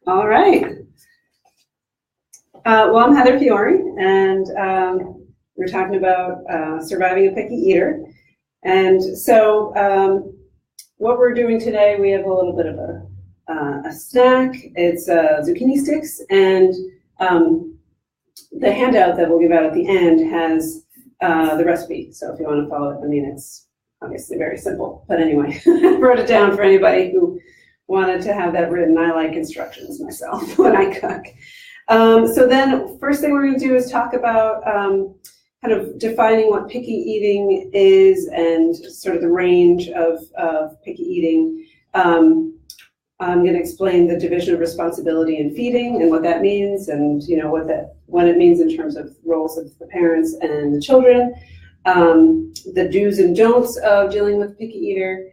All right. Well, I'm Heather Fiore, and we're talking about surviving a picky eater. And so what we're doing today, we have a little bit of a snack. It's zucchini sticks, and the handout that we'll give out at the end has the recipe. So if you want to follow it, I mean, it's obviously very simple. But anyway, I wrote it down for anybody who wanted to have that written. I like instructions myself when I cook. So then first thing we're going to do is talk about kind of defining what picky eating is and sort of the range of picky eating. I'm going to explain the division of responsibility in feeding and what that means, and what it means in terms of roles of the parents and the children, the do's and don'ts of dealing with picky eater,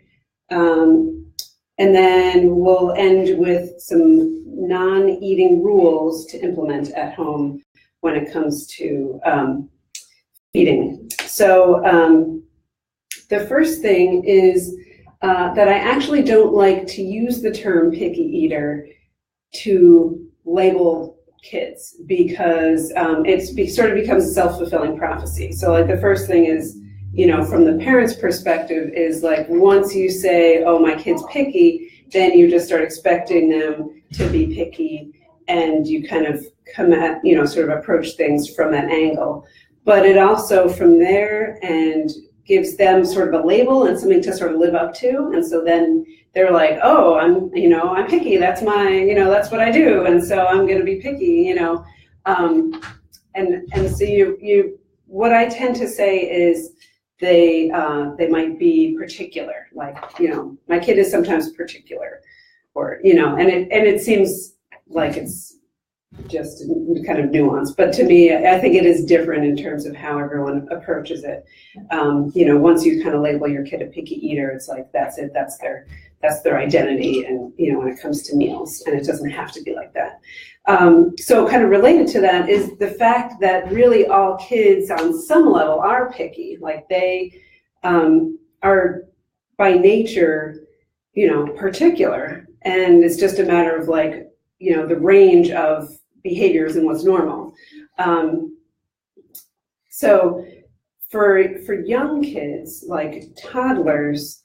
and then we'll end with some non-eating rules to implement at home when it comes to feeding. So the first thing is that I actually don't like to use the term picky eater to label kids, because it sort of becomes a self-fulfilling prophecy. So like the first thing is, from the parent's perspective is like, once you say, oh, my kid's picky, then you just start expecting them to be picky, and you kind of come at, sort of approach things from that angle. But it also from there and gives them sort of a label and something to sort of live up to. And so then they're like, oh, I'm picky. That's that's what I do. And so I'm going to be picky, and so you, what I tend to say is they might be particular, like, my kid is sometimes particular, or, and it seems like it's just kind of nuanced, but to me, I think it is different in terms of how everyone approaches it. Once you kind of label your kid a picky eater, it's like, that's it, that's their identity, and when it comes to meals, and it doesn't have to be like that. So kind of related to that is the fact that really all kids on some level are picky, like they are by nature, particular, and it's just a matter of like, the range of behaviors and what's normal. So for young kids, like toddlers,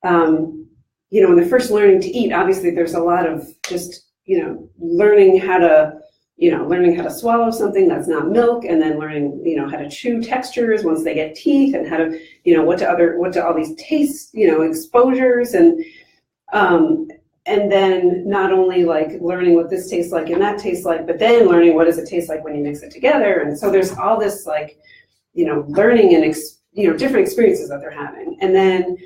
when they're first learning to eat, obviously there's a lot of just, learning how to swallow something that's not milk, and then learning, how to chew textures once they get teeth, and how to, what do all these taste, exposures, and then not only like learning what this tastes like and that tastes like, but then learning what does it taste like when you mix it together. And so there's all this like, learning and, different experiences that they're having. And then,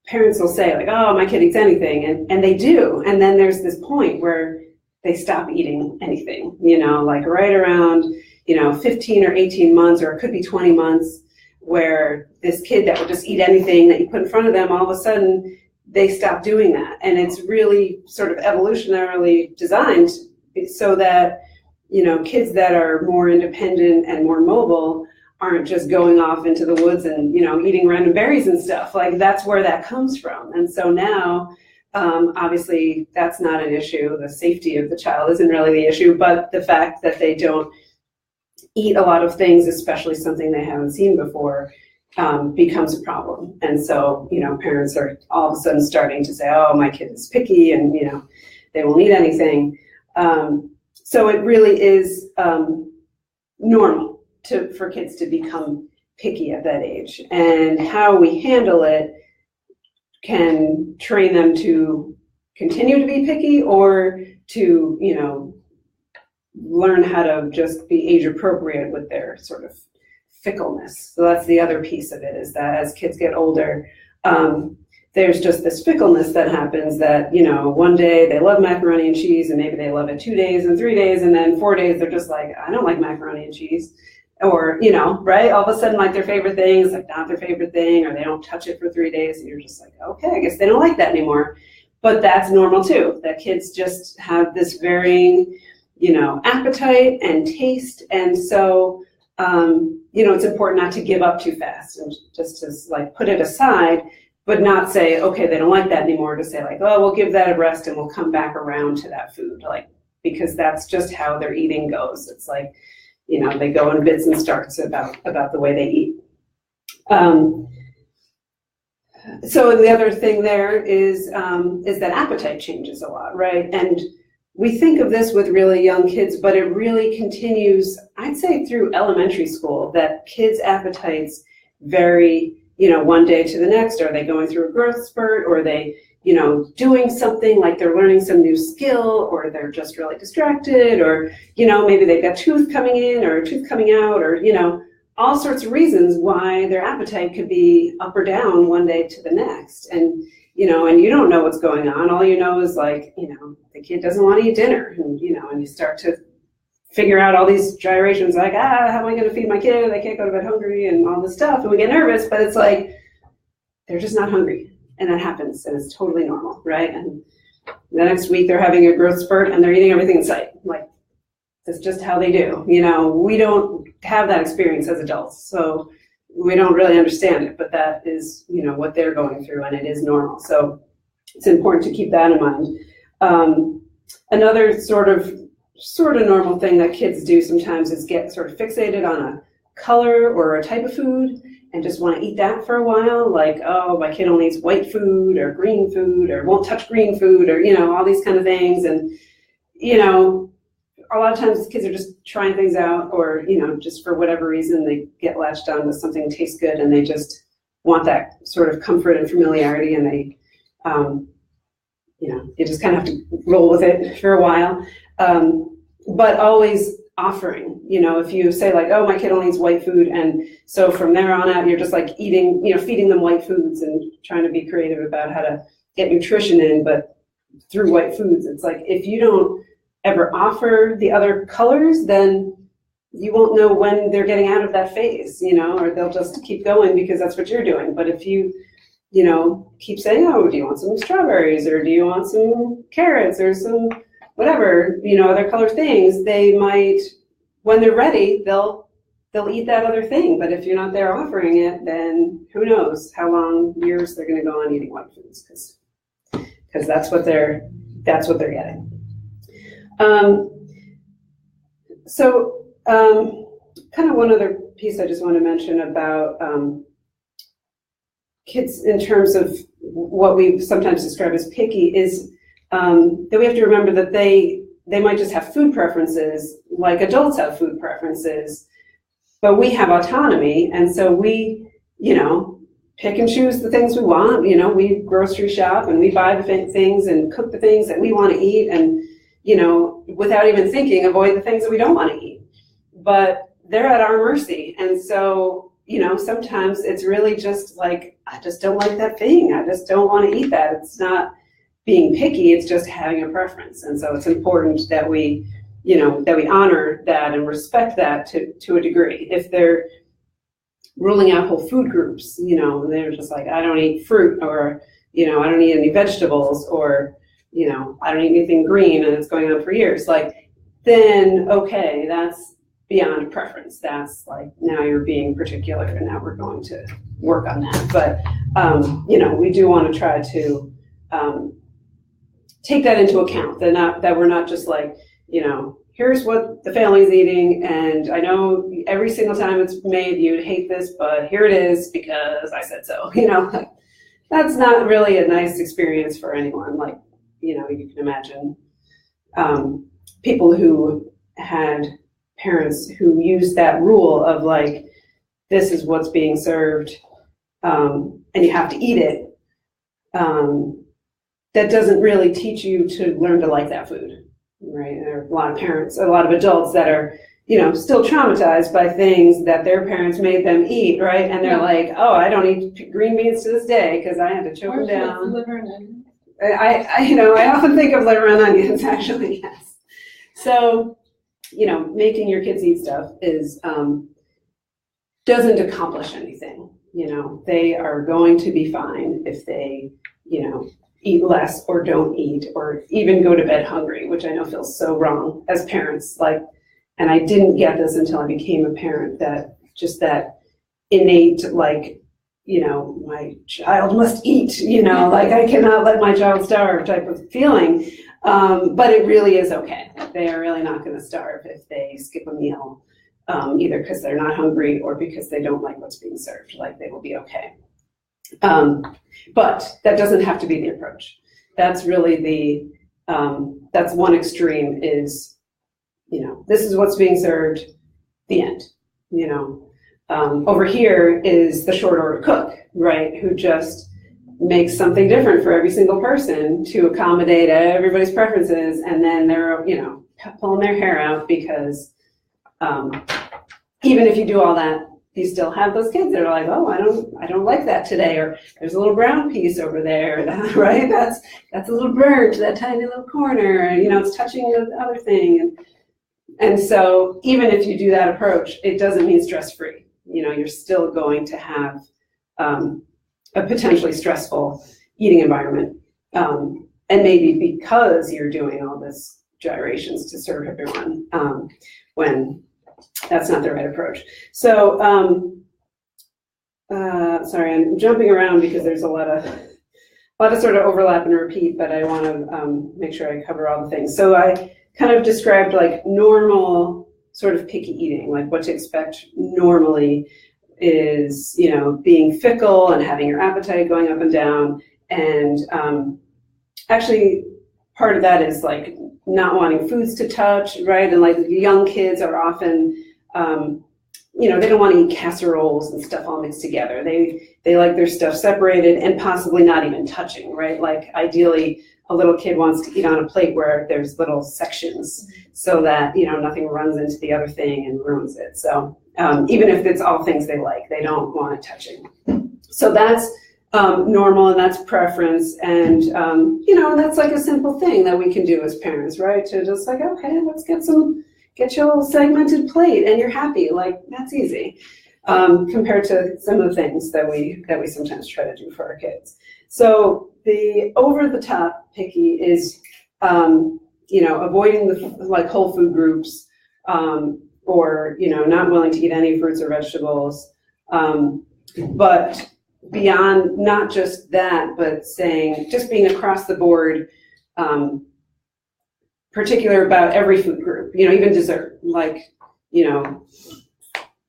parents will say like, oh, my kid eats anything. And they do. And then there's this point where they stop eating anything, like right around, 15 or 18 months, or it could be 20 months, where this kid that would just eat anything that you put in front of them, all of a sudden they stop doing that. And it's really sort of evolutionarily designed so that, kids that are more independent and more mobile aren't just going off into the woods and, eating random berries and stuff. Like that's where that comes from. And so now, obviously that's not an issue. The safety of the child isn't really the issue, but the fact that they don't eat a lot of things, especially something they haven't seen before, becomes a problem. And so, parents are all of a sudden starting to say, oh, my kid is picky, and, they won't eat anything. So it really is normal for kids to become picky at that age. And how we handle it can train them to continue to be picky, or to, learn how to just be age appropriate with their sort of fickleness. So that's the other piece of it, is that as kids get older, there's just this fickleness that happens that, one day they love macaroni and cheese, and maybe they love it 2 days and 3 days, and then 4 days they're just like, I don't like macaroni and cheese. Or, right? All of a sudden, like their favorite thing is like not their favorite thing, or they don't touch it for 3 days, and you're just like, okay, I guess they don't like that anymore. But that's normal too, that kids just have this varying, appetite and taste. And so, it's important not to give up too fast, and just to like put it aside but not say, okay, they don't like that anymore, to say like, oh, we'll give that a rest and we'll come back around to that food, like, because that's just how their eating goes. It's like, they go in bits and starts about the way they eat. So the other thing there is that appetite changes a lot, right? And we think of this with really young kids, but it really continues, I'd say, through elementary school, that kids' appetites vary, one day to the next. Are they going through a growth spurt, or are they, doing something like they're learning some new skill, or they're just really distracted, or, maybe they've got tooth coming in or tooth coming out, or, all sorts of reasons why their appetite could be up or down one day to the next. And, and you don't know what's going on. All you know is like, the kid doesn't want to eat dinner, and, and you start to figure out all these gyrations, like, how am I going to feed my kid? They can't go to bed hungry and all this stuff. And we get nervous, but it's like, they're just not hungry. And that happens, and it's totally normal, right? And the next week they're having a growth spurt and they're eating everything in sight. Like, that's just how they do. We don't have that experience as adults, so we don't really understand it, but that is, what they're going through, and it is normal. So it's important to keep that in mind. Another sort of normal thing that kids do sometimes is get sort of fixated on a color or a type of food and just want to eat that for a while. Like, oh, my kid only eats white food or green food, or won't touch green food, or, all these kind of things. And, a lot of times kids are just trying things out, or, just for whatever reason, they get latched on with something that tastes good, and they just want that sort of comfort and familiarity, and they, you just kind of have to roll with it for a while. But always offering, if you say like, oh, my kid only eats white food, and so from there on out, you're just like eating, feeding them white foods and trying to be creative about how to get nutrition in, but through white foods. It's like, if you don't ever offer the other colors, then you won't know when they're getting out of that phase, or they'll just keep going because that's what you're doing. But if you, keep saying, oh, do you want some strawberries, or do you want some carrots, or some whatever, other color things, they might, when they're ready, they'll eat that other thing. But if you're not there offering it, then who knows how long years they're going to go on eating white foods, because that's what they're getting. Kind of one other piece I just want to mention about kids in terms of what we sometimes describe as picky is that we have to remember that they might just have food preferences like adults have food preferences, but we have autonomy, and so we, pick and choose the things we want. We grocery shop and we buy the things and cook the things that we want to eat, and without even thinking, avoid the things that we don't want to eat. But they're at our mercy. And so, sometimes it's really just like, I just don't like that thing. I just don't want to eat that. It's not being picky, it's just having a preference. And so it's important that we, that we honor that and respect that to a degree. If they're ruling out whole food groups, they're just like, I don't eat fruit, or, I don't eat any vegetables, or, I don't eat anything green, and it's going on for years, like, then, okay, that's beyond preference. That's like, now you're being particular, and now we're going to work on that. But, we do want to try to take that into account, that we're not just like, here's what the family's eating, and I know every single time it's made, you'd hate this, but here it is because I said so. That's not really a nice experience for anyone. Like, you can imagine people who had parents who used that rule of like, this is what's being served, and you have to eat it. That doesn't really teach you to learn to like that food, right? There are a lot of parents, a lot of adults that are, still traumatized by things that their parents made them eat, right? And they're like, oh, I don't eat green beans to this day because I had to choke them down. Liver and onions. I often think of liver and onions, actually, yes. So, making your kids eat stuff is doesn't accomplish anything. They are going to be fine if they, eat less or don't eat, or even go to bed hungry, which I know feels so wrong as parents. Like, and I didn't get this until I became a parent, that just that innate, like, my child must eat, like I cannot let my child starve type of feeling. But it really is okay. They are really not going to starve if they skip a meal, either because they're not hungry or because they don't like what's being served. Like, they will be okay. But that doesn't have to be the approach. That's really that's one extreme is, this is what's being served, the end, Over here is the short order cook, right, who just makes something different for every single person to accommodate everybody's preferences, and then they're, pulling their hair out because even if you do all that, you still have those kids that are like, oh, I don't like that today, or there's a little brown piece over there, right? That's a little burnt, that tiny little corner, it's touching the other thing, and so even if you do that approach, it doesn't mean stress-free. You're still going to have a potentially stressful eating environment, and maybe because you're doing all this gyrations to serve everyone, when that's not the right approach. So, sorry, I'm jumping around because there's a lot of sort of overlap and repeat, but I want to make sure I cover all the things. So I kind of described like normal sort of picky eating, like what to expect normally is, being fickle and having your appetite going up and down. And actually, part of that is like not wanting foods to touch, right? And like young kids are often, they don't want to eat casseroles and stuff all mixed together. They like their stuff separated and possibly not even touching, right? Like ideally, a little kid wants to eat on a plate where there's little sections so that, nothing runs into the other thing and ruins it. So even if it's all things they like, they don't want it touching. So that's normal, and that's preference, and that's like a simple thing that we can do as parents, right? To just like, okay, let's get your little segmented plate, and you're happy. Like, that's easy compared to some of the things that we sometimes try to do for our kids. So the over-the-top picky is, avoiding the like whole food groups, or not willing to eat any fruits or vegetables, but beyond not just that, but saying, just being across the board, particular about every food group, even dessert, like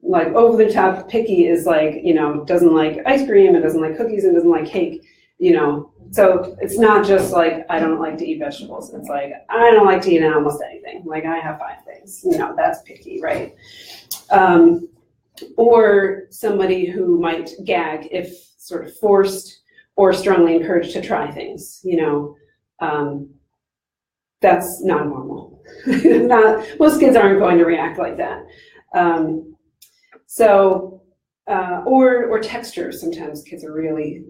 over the top picky is like, doesn't like ice cream, it doesn't like cookies, and doesn't like cake, so it's not just like, I don't like to eat vegetables. It's like, I don't like to eat almost anything. Like, I have 5 things, that's picky, right? Or somebody who might gag if sort of forced or strongly encouraged to try things, that's not normal. Most kids aren't going to react like that. Or textures. Sometimes kids are really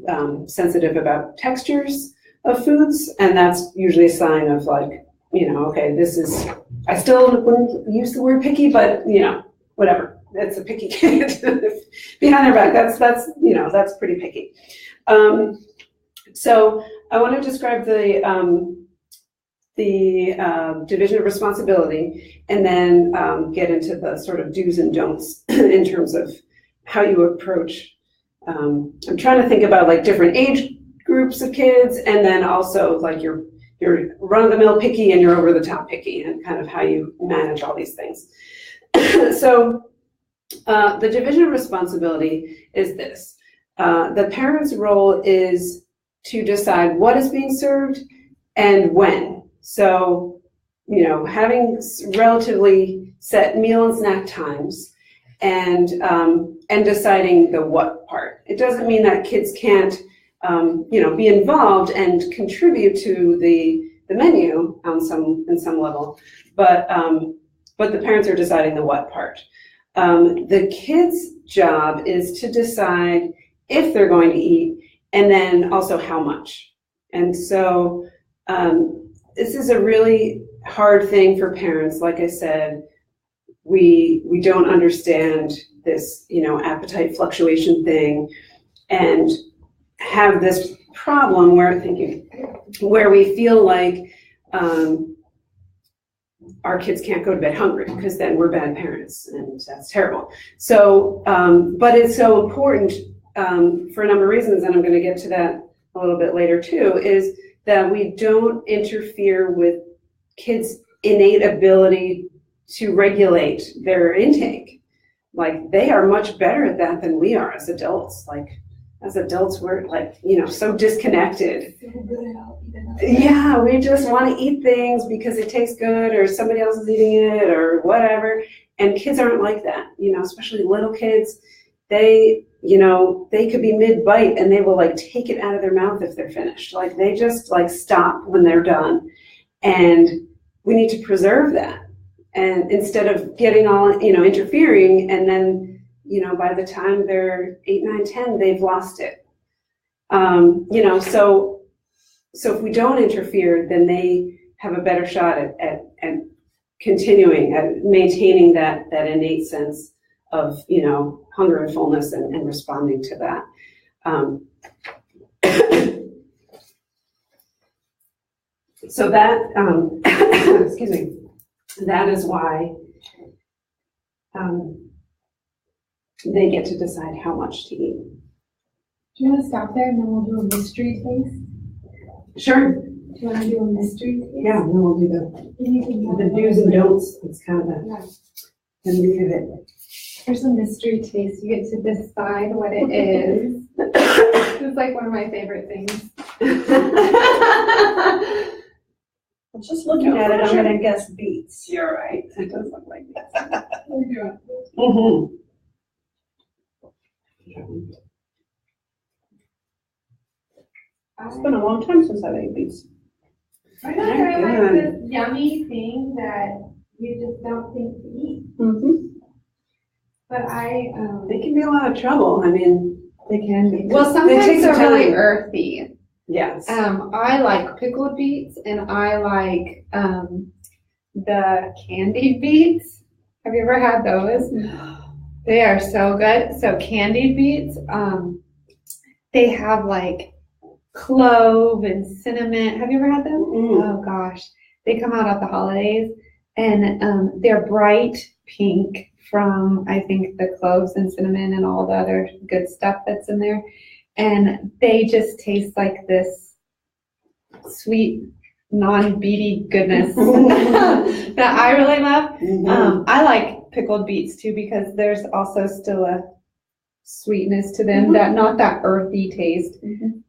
sensitive about textures of foods, and that's usually a sign of like, okay, I still wouldn't use the word picky, but whatever. It's a picky kid. Behind their back, that's pretty picky. So I want to describe the division of responsibility, and then get into the sort of do's and don'ts in terms of how you approach. I'm trying to think about like different age groups of kids, and then also like your run-of-the-mill picky and your over-the-top picky, and kind of how you manage all these things. So the division of responsibility is this. The parent's role is to decide what is being served and when. So, having relatively set meal and snack times, and deciding the what part. It doesn't mean that kids can't, be involved and contribute to the menu in some level, but the parents are deciding the what part. The kids' job is to decide if they're going to eat, and then also how much. And so this is a really hard thing for parents. Like I said, we don't understand this, appetite fluctuation thing, and have this problem where we feel like our kids can't go to bed hungry, because then we're bad parents, and that's terrible. So, but it's so important for a number of reasons, and I'm going to get to that a little bit later too, is that we don't interfere with kids' innate ability to regulate their intake. Like, they are much better at that than we are as adults. Like, as adults, we're like, so disconnected. Yeah, we just want to eat things because it tastes good or somebody else is eating it or whatever. And kids aren't like that, especially little kids. They could be mid-bite and they will like take it out of their mouth if they're finished. Like, they just like stop when they're done. And we need to preserve that. And instead of getting all, interfering, and then, by the time they're 8, 9, 10, they've lost it. So if we don't interfere, then they have a better shot at continuing, at maintaining that innate sense of, hunger and fullness and responding to that. So that, excuse me, that is why they get to decide how much to eat. Do you want to stop there and then we'll do a mystery taste? Sure. Do you want to do a mystery taste? Yeah, then we'll do the do's and don'ts. It's kind of the meat of it. There's a mystery taste. You get to decide what it is. It's like one of my favorite things. Just looking at it, I'm going to guess beets. You're right. It does look like beets. Mm-hmm. It's been a long time since I've ate beets. I know they're like this yummy thing that you just don't think to eat. Mm-hmm. But they can be a lot of trouble. I mean, they can be. Well, sometimes they're really earthy. Yes. I like pickled beets, and I like the candied beets. Have you ever had those? They are so good. So candied beets, they have like clove and cinnamon. Have you ever had them? Oh gosh, they come out at the holidays, and they're bright pink from, I think, the cloves and cinnamon and all the other good stuff that's in there. And they just taste like this sweet, non-beety goodness that I really love. Mm-hmm. I like pickled beets too, because there's also still a sweetness to them, that not that earthy taste.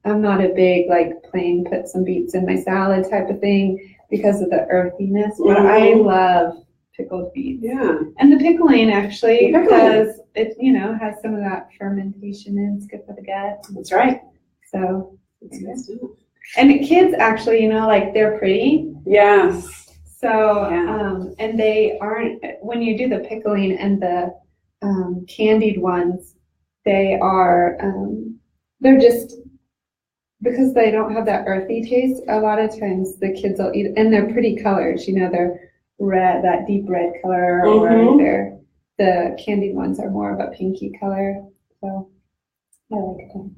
I'm not a big like plain put some beets in my salad type of thing because of the earthiness, but I love pickled beets. Yeah. And the pickling actually, because it, has some of that fermentation and it's good for the gut. That's right. So, and the kids actually, like they're pretty. Yes. So, and they aren't, when you do the pickling and the candied ones, they are, they're just, because they don't have that earthy taste, a lot of times the kids will eat, and they're pretty colors, they're red, that deep red color, or the candied ones are more of a pinky color. So I like them.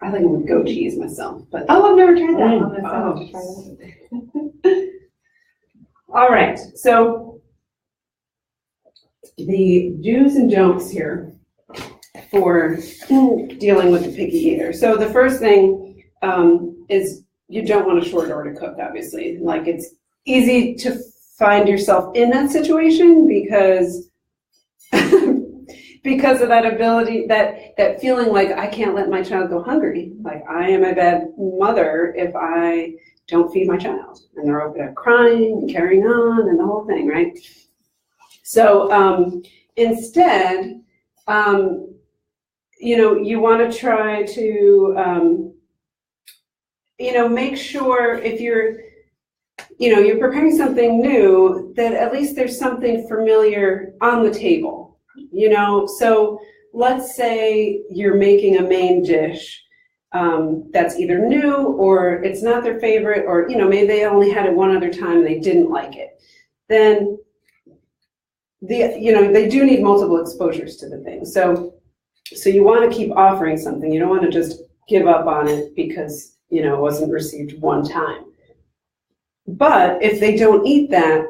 I like them with goat cheese myself, but I've never tried that. I'll have to try that. all right. So the do's and don'ts here for dealing with the picky eater. So the first thing is you don't want a short order cook, obviously. Like, it's easy to find yourself in that situation because of that ability, that feeling like I can't let my child go hungry. Like, I am a bad mother if I don't feed my child. And they're over there crying and carrying on and the whole thing, right? So instead, you want to try to, make sure if you're preparing something new, that at least there's something familiar on the table, So let's say you're making a main dish that's either new or it's not their favorite, or, maybe they only had it one other time and they didn't like it. Then they do need multiple exposures to the thing. So you want to keep offering something. You don't want to just give up on it because, it wasn't received one time. But if they don't eat that,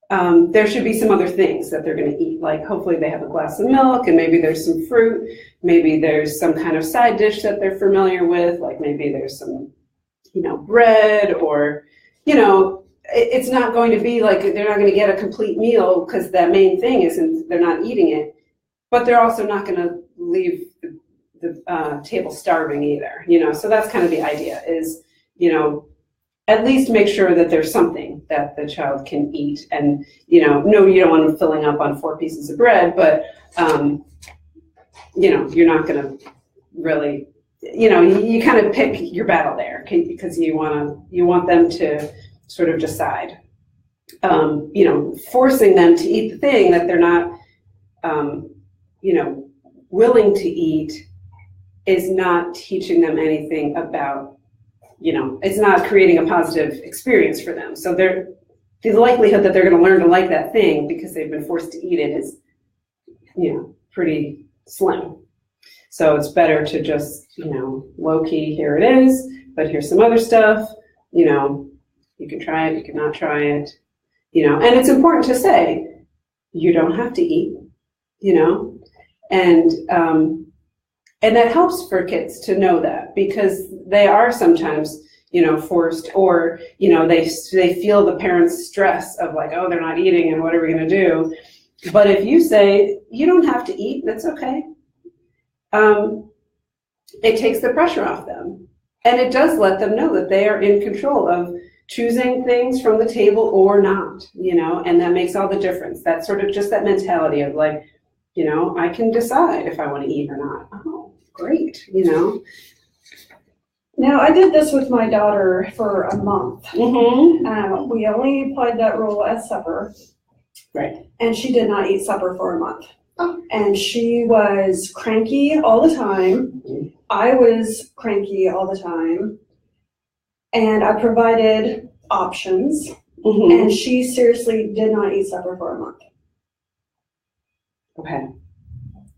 there should be some other things that they're going to eat. Like hopefully they have a glass of milk and maybe there's some fruit. Maybe there's some kind of side dish that they're familiar with. Like maybe there's some, bread or, it's not going to be like they're not going to get a complete meal because the main thing isn't they're not eating it, but they're also not going to leave the table starving either. So that's kind of the idea is, at least make sure that there's something that the child can eat. And, no, you don't want them filling up on 4 pieces of bread, but, you're not going to really, you kind of pick your battle there because you want them to sort of decide, forcing them to eat the thing that they're not, willing to eat is not teaching them anything about, it's not creating a positive experience for them. So the likelihood that they're going to learn to like that thing because they've been forced to eat it is, pretty slim. So it's better to just, low key, here it is, but here's some other stuff, you can try it, you cannot try it, and it's important to say, you don't have to eat, and that helps for kids to know that because they are sometimes, forced or, they feel the parents' stress of like, oh, they're not eating and what are we going to do? But if you say, you don't have to eat, that's okay. It takes the pressure off them. And it does let them know that they are in control of choosing things from the table or not, and that makes all the difference. That's sort of just that mentality of like, I can decide if I want to eat or not. Oh, great, Now, I did this with my daughter for a month. Mm-hmm. We only applied that rule at supper. Right. And she did not eat supper for a month. Oh. And she was cranky all the time. I was cranky all the time. And I provided options. Mm-hmm. And she seriously did not eat supper for a month. Okay.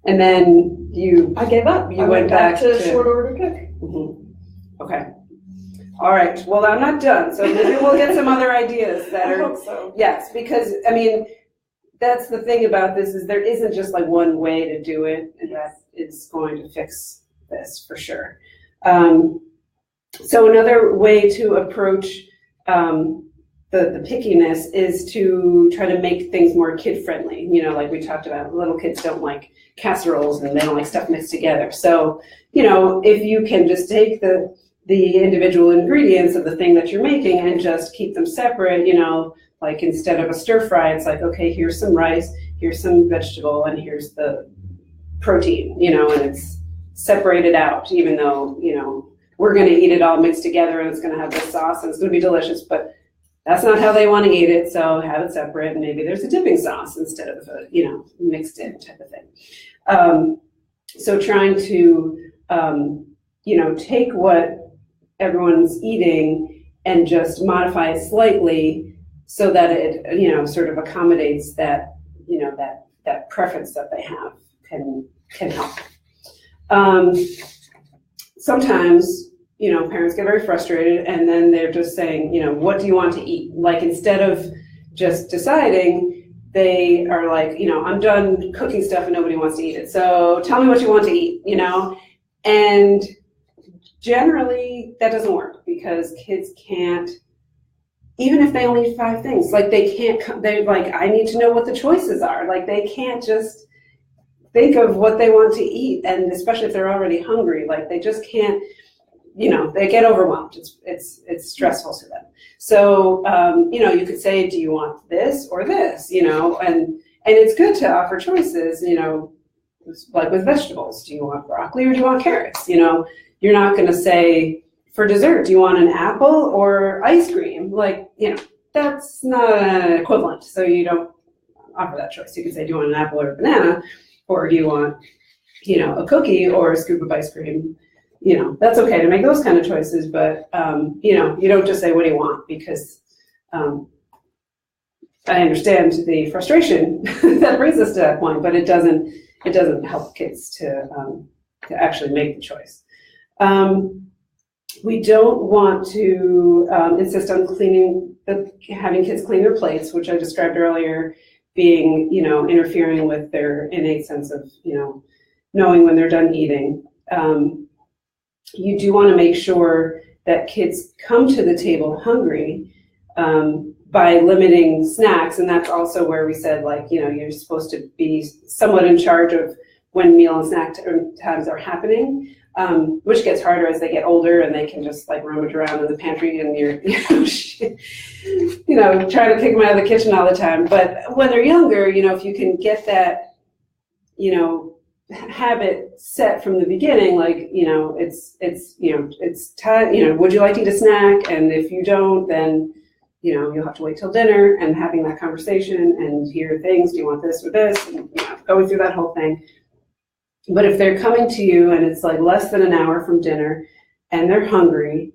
And then I gave up. You I went back to to short order cook. Mm-hmm. Okay. All right. Well, I'm not done. So maybe we'll get some other ideas that I are. hope so. Yes, because that's the thing about this is there isn't just like one way to do it, and that is going to fix this for sure. So another way to approach the pickiness is to try to make things more kid friendly. Like we talked about, little kids don't like casseroles and they don't like stuff mixed together. So, if you can just take the individual ingredients of the thing that you're making and just keep them separate, like instead of a stir fry, it's like, okay, here's some rice, here's some vegetable, and here's the protein, and it's separated out, even though, we're going to eat it all mixed together and it's going to have this sauce and it's going to be delicious, but that's not how they want to eat it. So have it separate, and maybe there's a dipping sauce instead of a, mixed in type of thing. So trying to, take what everyone's eating and just modify it slightly so that it, sort of accommodates that, that preference that they have can help. Sometimes, parents get very frustrated and then they're just saying, what do you want to eat? Like instead of just deciding, they are like, I'm done cooking stuff and nobody wants to eat it. So tell me what you want to eat, and generally that doesn't work because kids can't, even if they only eat 5 things, like they're like, I need to know what the choices are. Like they can't just think of what they want to eat. And especially if they're already hungry, like they just can't, they get overwhelmed. It's stressful to them. So, you could say, do you want this or this, and it's good to offer choices, like with vegetables. Do you want broccoli or do you want carrots? You're not going to say, for dessert, do you want an apple or ice cream? Like, that's not equivalent. So you don't offer that choice. You can say, do you want an apple or a banana? Or do you want, a cookie or a scoop of ice cream? That's okay to make those kind of choices, but, you don't just say, what do you want? Because I understand the frustration that brings us to that point, but it doesn't help kids to actually make the choice. We don't want to insist on having kids clean their plates, which I described earlier, being, interfering with their innate sense of, knowing when they're done eating. You do want to make sure that kids come to the table hungry by limiting snacks, and that's also where we said, you're supposed to be somewhat in charge of when meal and snack times are happening. Which gets harder as they get older and they can just rummage around in the pantry and you're, trying to pick them out of the kitchen all the time. But when they're younger, if you can get that, habit set from the beginning, it's time, would you like to eat a snack? And if you don't, then, you'll have to wait till dinner, and having that conversation and hear things, do you want this or this? And, going through that whole thing. But if they're coming to you and it's less than an hour from dinner and they're hungry,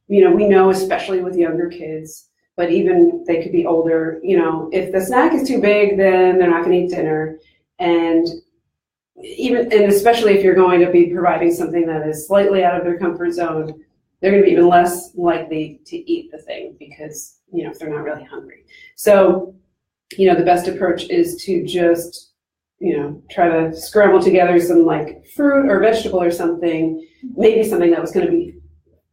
we know, especially with younger kids, but even they could be older, if the snack is too big, then they're not going to eat dinner. And especially if you're going to be providing something that is slightly out of their comfort zone, they're going to be even less likely to eat the thing because, if they're not really hungry. So, the best approach is to just try to scramble together some fruit or vegetable or something, maybe something that was going to be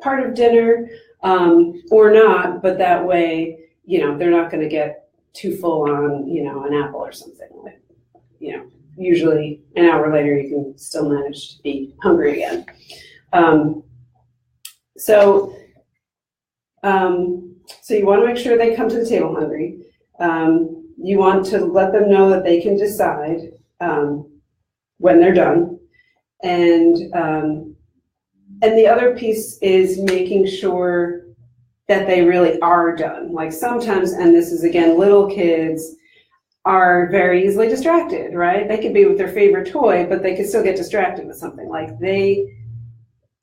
part of dinner or not, but that way, they're not going to get too full on, an apple or something. Usually an hour later, you can still manage to be hungry again. So you want to make sure they come to the table hungry. You want to let them know that they can decide when they're done. And the other piece is making sure that they really are done. Sometimes, and this is again, little kids are very easily distracted, right? They could be with their favorite toy, but they could still get distracted with something.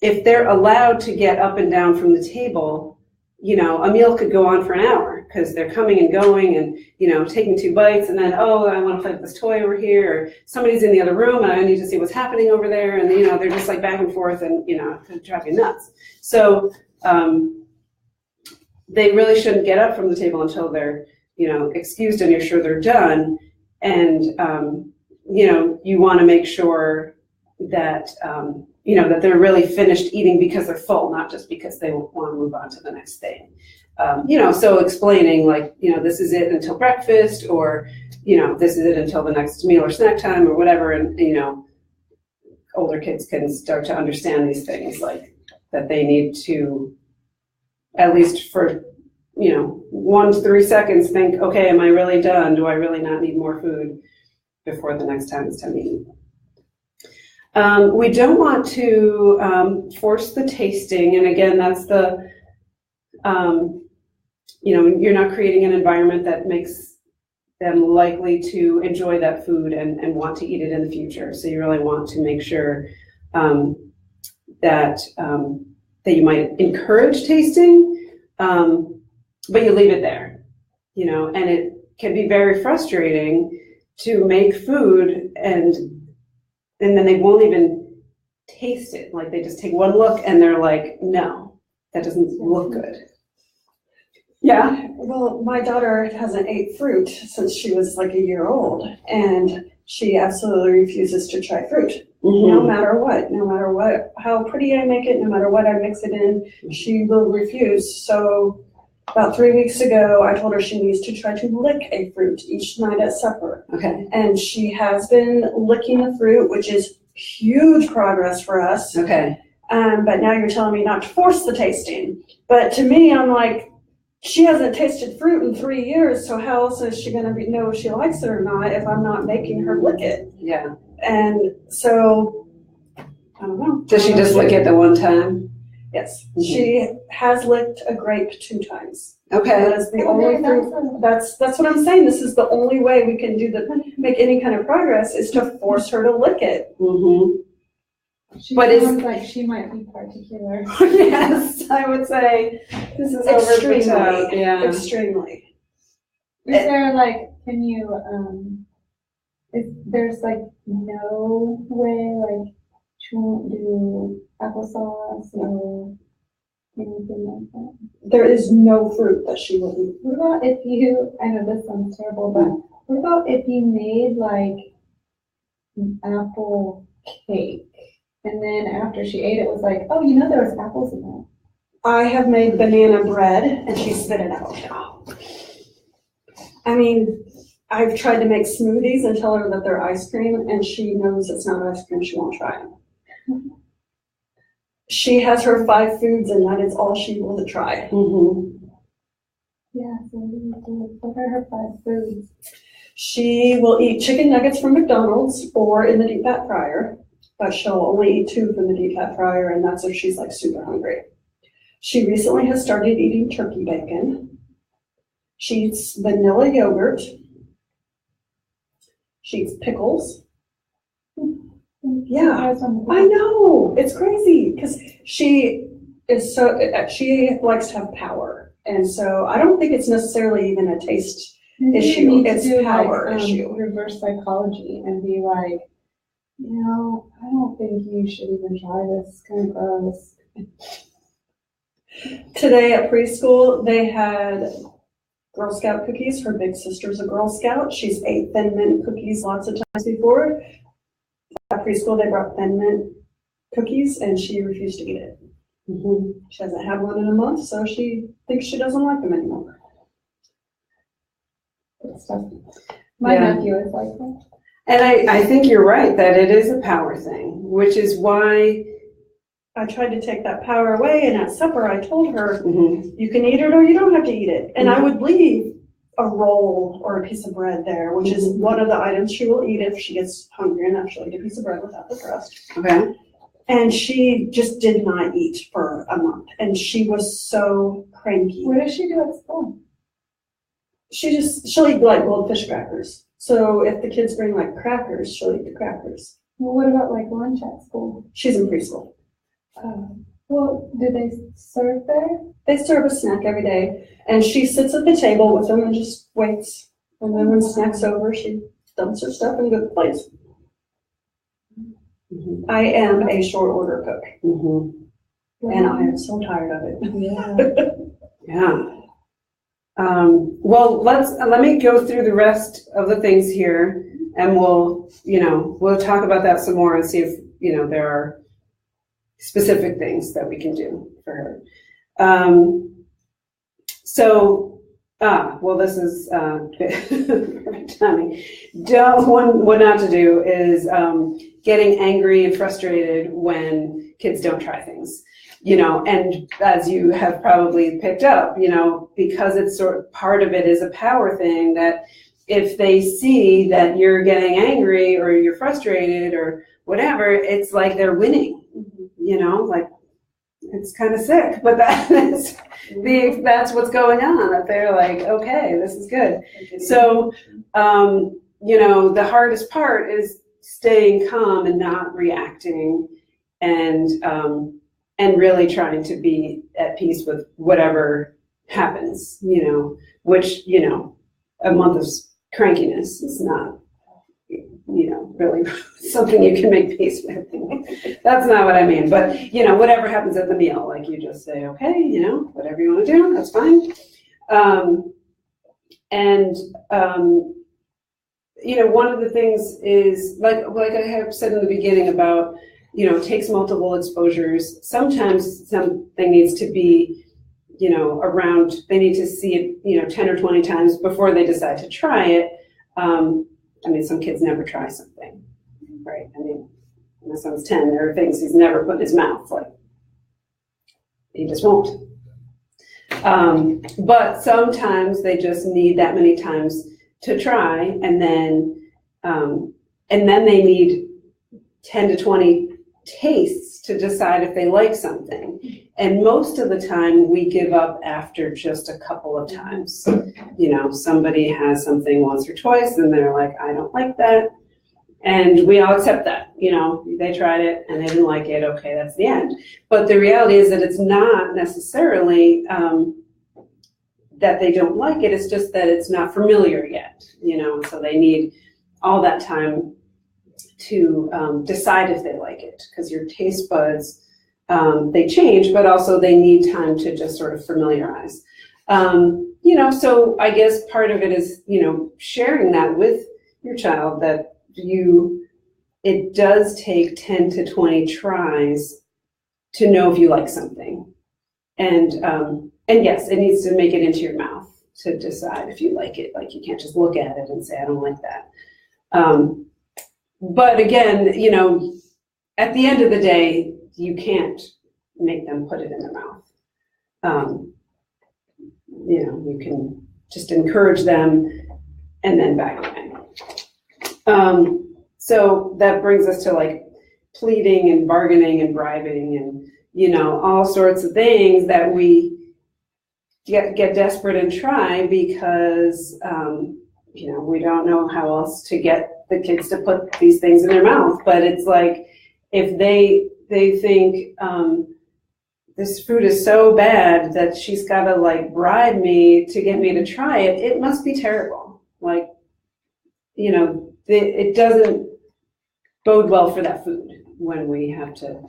If they're allowed to get up and down from the table, a meal could go on for an hour because they're coming and going and, taking 2 bites and then, oh, I want to play with this toy over here, or somebody's in the other room and I need to see what's happening over there. And, they're just back and forth and, it could drive you nuts. So they really shouldn't get up from the table until they're, excused and you're sure they're done. And, you want to make sure that, that they're really finished eating because they're full, not just because they want to move on to the next thing. So explaining this is it until breakfast, or, this is it until the next meal or snack time or whatever. And, older kids can start to understand these things, that they need to, at least for, 1 to 3 seconds, think, okay, am I really done? Do I really not need more food before the next time it's time to eat? We don't want to force the tasting, and again, that's the, you're not creating an environment that makes them likely to enjoy that food and want to eat it in the future. So you really want to make sure that you might encourage tasting, but you leave it there, and it can be very frustrating to make food and then they won't even taste it. They just take one look and they're like, no, that doesn't look good. Yeah. Well, my daughter hasn't ate fruit since she was a year old, and she absolutely refuses to try fruit. Mm-hmm. No matter what, how pretty I make it, no matter what I mix it in, she will refuse. So about 3 weeks ago, I told her she needs to try to lick a fruit each night at supper. Okay. And she has been licking the fruit, which is huge progress for us. Okay. But now you're telling me not to force the tasting. But to me, I'm like, she hasn't tasted fruit in 3 years, so how else is she going to know if she likes it or not if I'm not making her lick it? Yeah. And so, I don't know. Does she just lick it the one time? Yes. Mm-hmm. She has licked a grape 2 times. Okay. That is the only fruit. That's what I'm saying. This is the only way we can make any kind of progress is to force her to lick it. Mm-hmm. She sounds like she might be particular. Yes, I would say this is extremely, over the top. Yeah. Extremely. Is there can you if there's no way she won't do applesauce, no anything like that. There is no fruit that she will eat. What about if you, I know this sounds terrible, but what about if you made like an apple cake and then after she ate it was like, oh, you know there was apples in that. I have made banana bread and she spit it out. I mean, I've tried to make smoothies and tell her that they're ice cream and she knows it's not ice cream, she won't try them. She has her 5 foods and that is all she will try. Mm-hmm. Yeah, so we need to give her 5 foods. She will eat chicken nuggets from McDonald's or in the deep fat fryer, but she'll only eat 2 from the deep fat fryer and that's if she's like super hungry. She recently has started eating turkey bacon. She eats vanilla yogurt. She eats pickles. Yeah, I know, it's crazy because she likes to have power. And so I don't think it's necessarily even a taste issue, it's power issue. Reverse psychology and be like, you know, I don't think you should even try this, it's kind of gross. Today at preschool, they had Girl Scout cookies. Her big sister's a Girl Scout. She's ate Thin Mint cookies lots of times before. At preschool, they brought Thin Mint cookies and she refused to eat it. Mm-hmm. She hasn't had one in a month, so she thinks she doesn't like them anymore. Good stuff. My nephew is like that. And I think you're right that it is a power thing, which is why I tried to take that power away, and at supper I told her, you can eat it or you don't have to eat it. And I would leave a roll or a piece of bread there, which is one of the items she will eat if she gets hungry enough. She'll eat a piece of bread without the crust. Okay. And she just did not eat for a month, and she was so cranky. What does she do at school? She'll eat like goldfish crackers. So if the kids bring like crackers, she'll eat the crackers. Well, what about like lunch at school? She's in preschool. Well, do they serve there? They serve a snack every day, and she sits at the table with them and just waits. And then when snack's over, she dumps her stuff in good place. Mm-hmm. I am a short order cook, and I am so tired of it. Yeah. Well, let me go through the rest of the things here, and we'll talk about that some more and see if there are specific things that we can do for her. Well, this is perfect timing. What not to do is getting angry and frustrated when kids don't try things. And as you have probably picked up, because it's sort of part of it is a power thing, that if they see that you're getting angry or you're frustrated or whatever, it's like they're winning. Like it's kind of sick, but that's what's going on, that they're like, okay, this is good. So, the hardest part is staying calm and not reacting and really trying to be at peace with whatever happens, which, a month of crankiness is not, really something you can make peace with. That's not what I mean, but, whatever happens at the meal, like you just say, okay, whatever you want to do, that's fine. One of the things is, like I have said in the beginning about, it takes multiple exposures. Sometimes something needs to be, around, they need to see it, 10 or 20 times before they decide to try it. Some kids never try something, right? My son's 10, there are things he's never put in his mouth, like, he just won't. But sometimes they just need that many times to try, and then they need 10 to 20 tastes to decide if they like something. And most of the time we give up after just a couple of times. Somebody has something once or twice and they're like, I don't like that. And we all accept that, they tried it and they didn't like it. Okay, that's the end. But the reality is that it's not necessarily that they don't like it. It's just that it's not familiar yet, so they need all that time to decide if they like it, because your taste buds they change, but also they need time to just sort of familiarize. So I guess part of it is, sharing that with your child that it does take 10 to 20 tries to know if you like something. And yes, it needs to make it into your mouth to decide if you like it. Like you can't just look at it and say, I don't like that. But again, at the end of the day, you can't make them put it in their mouth. You can just encourage them and then back away. So that brings us to like pleading and bargaining and bribing and, all sorts of things that we get desperate and try because, we don't know how else to get the kids to put these things in their mouth. But it's like, if they think, this food is so bad that she's got to like bribe me to get me to try it, it must be terrible. Like, it doesn't bode well for that food when we have to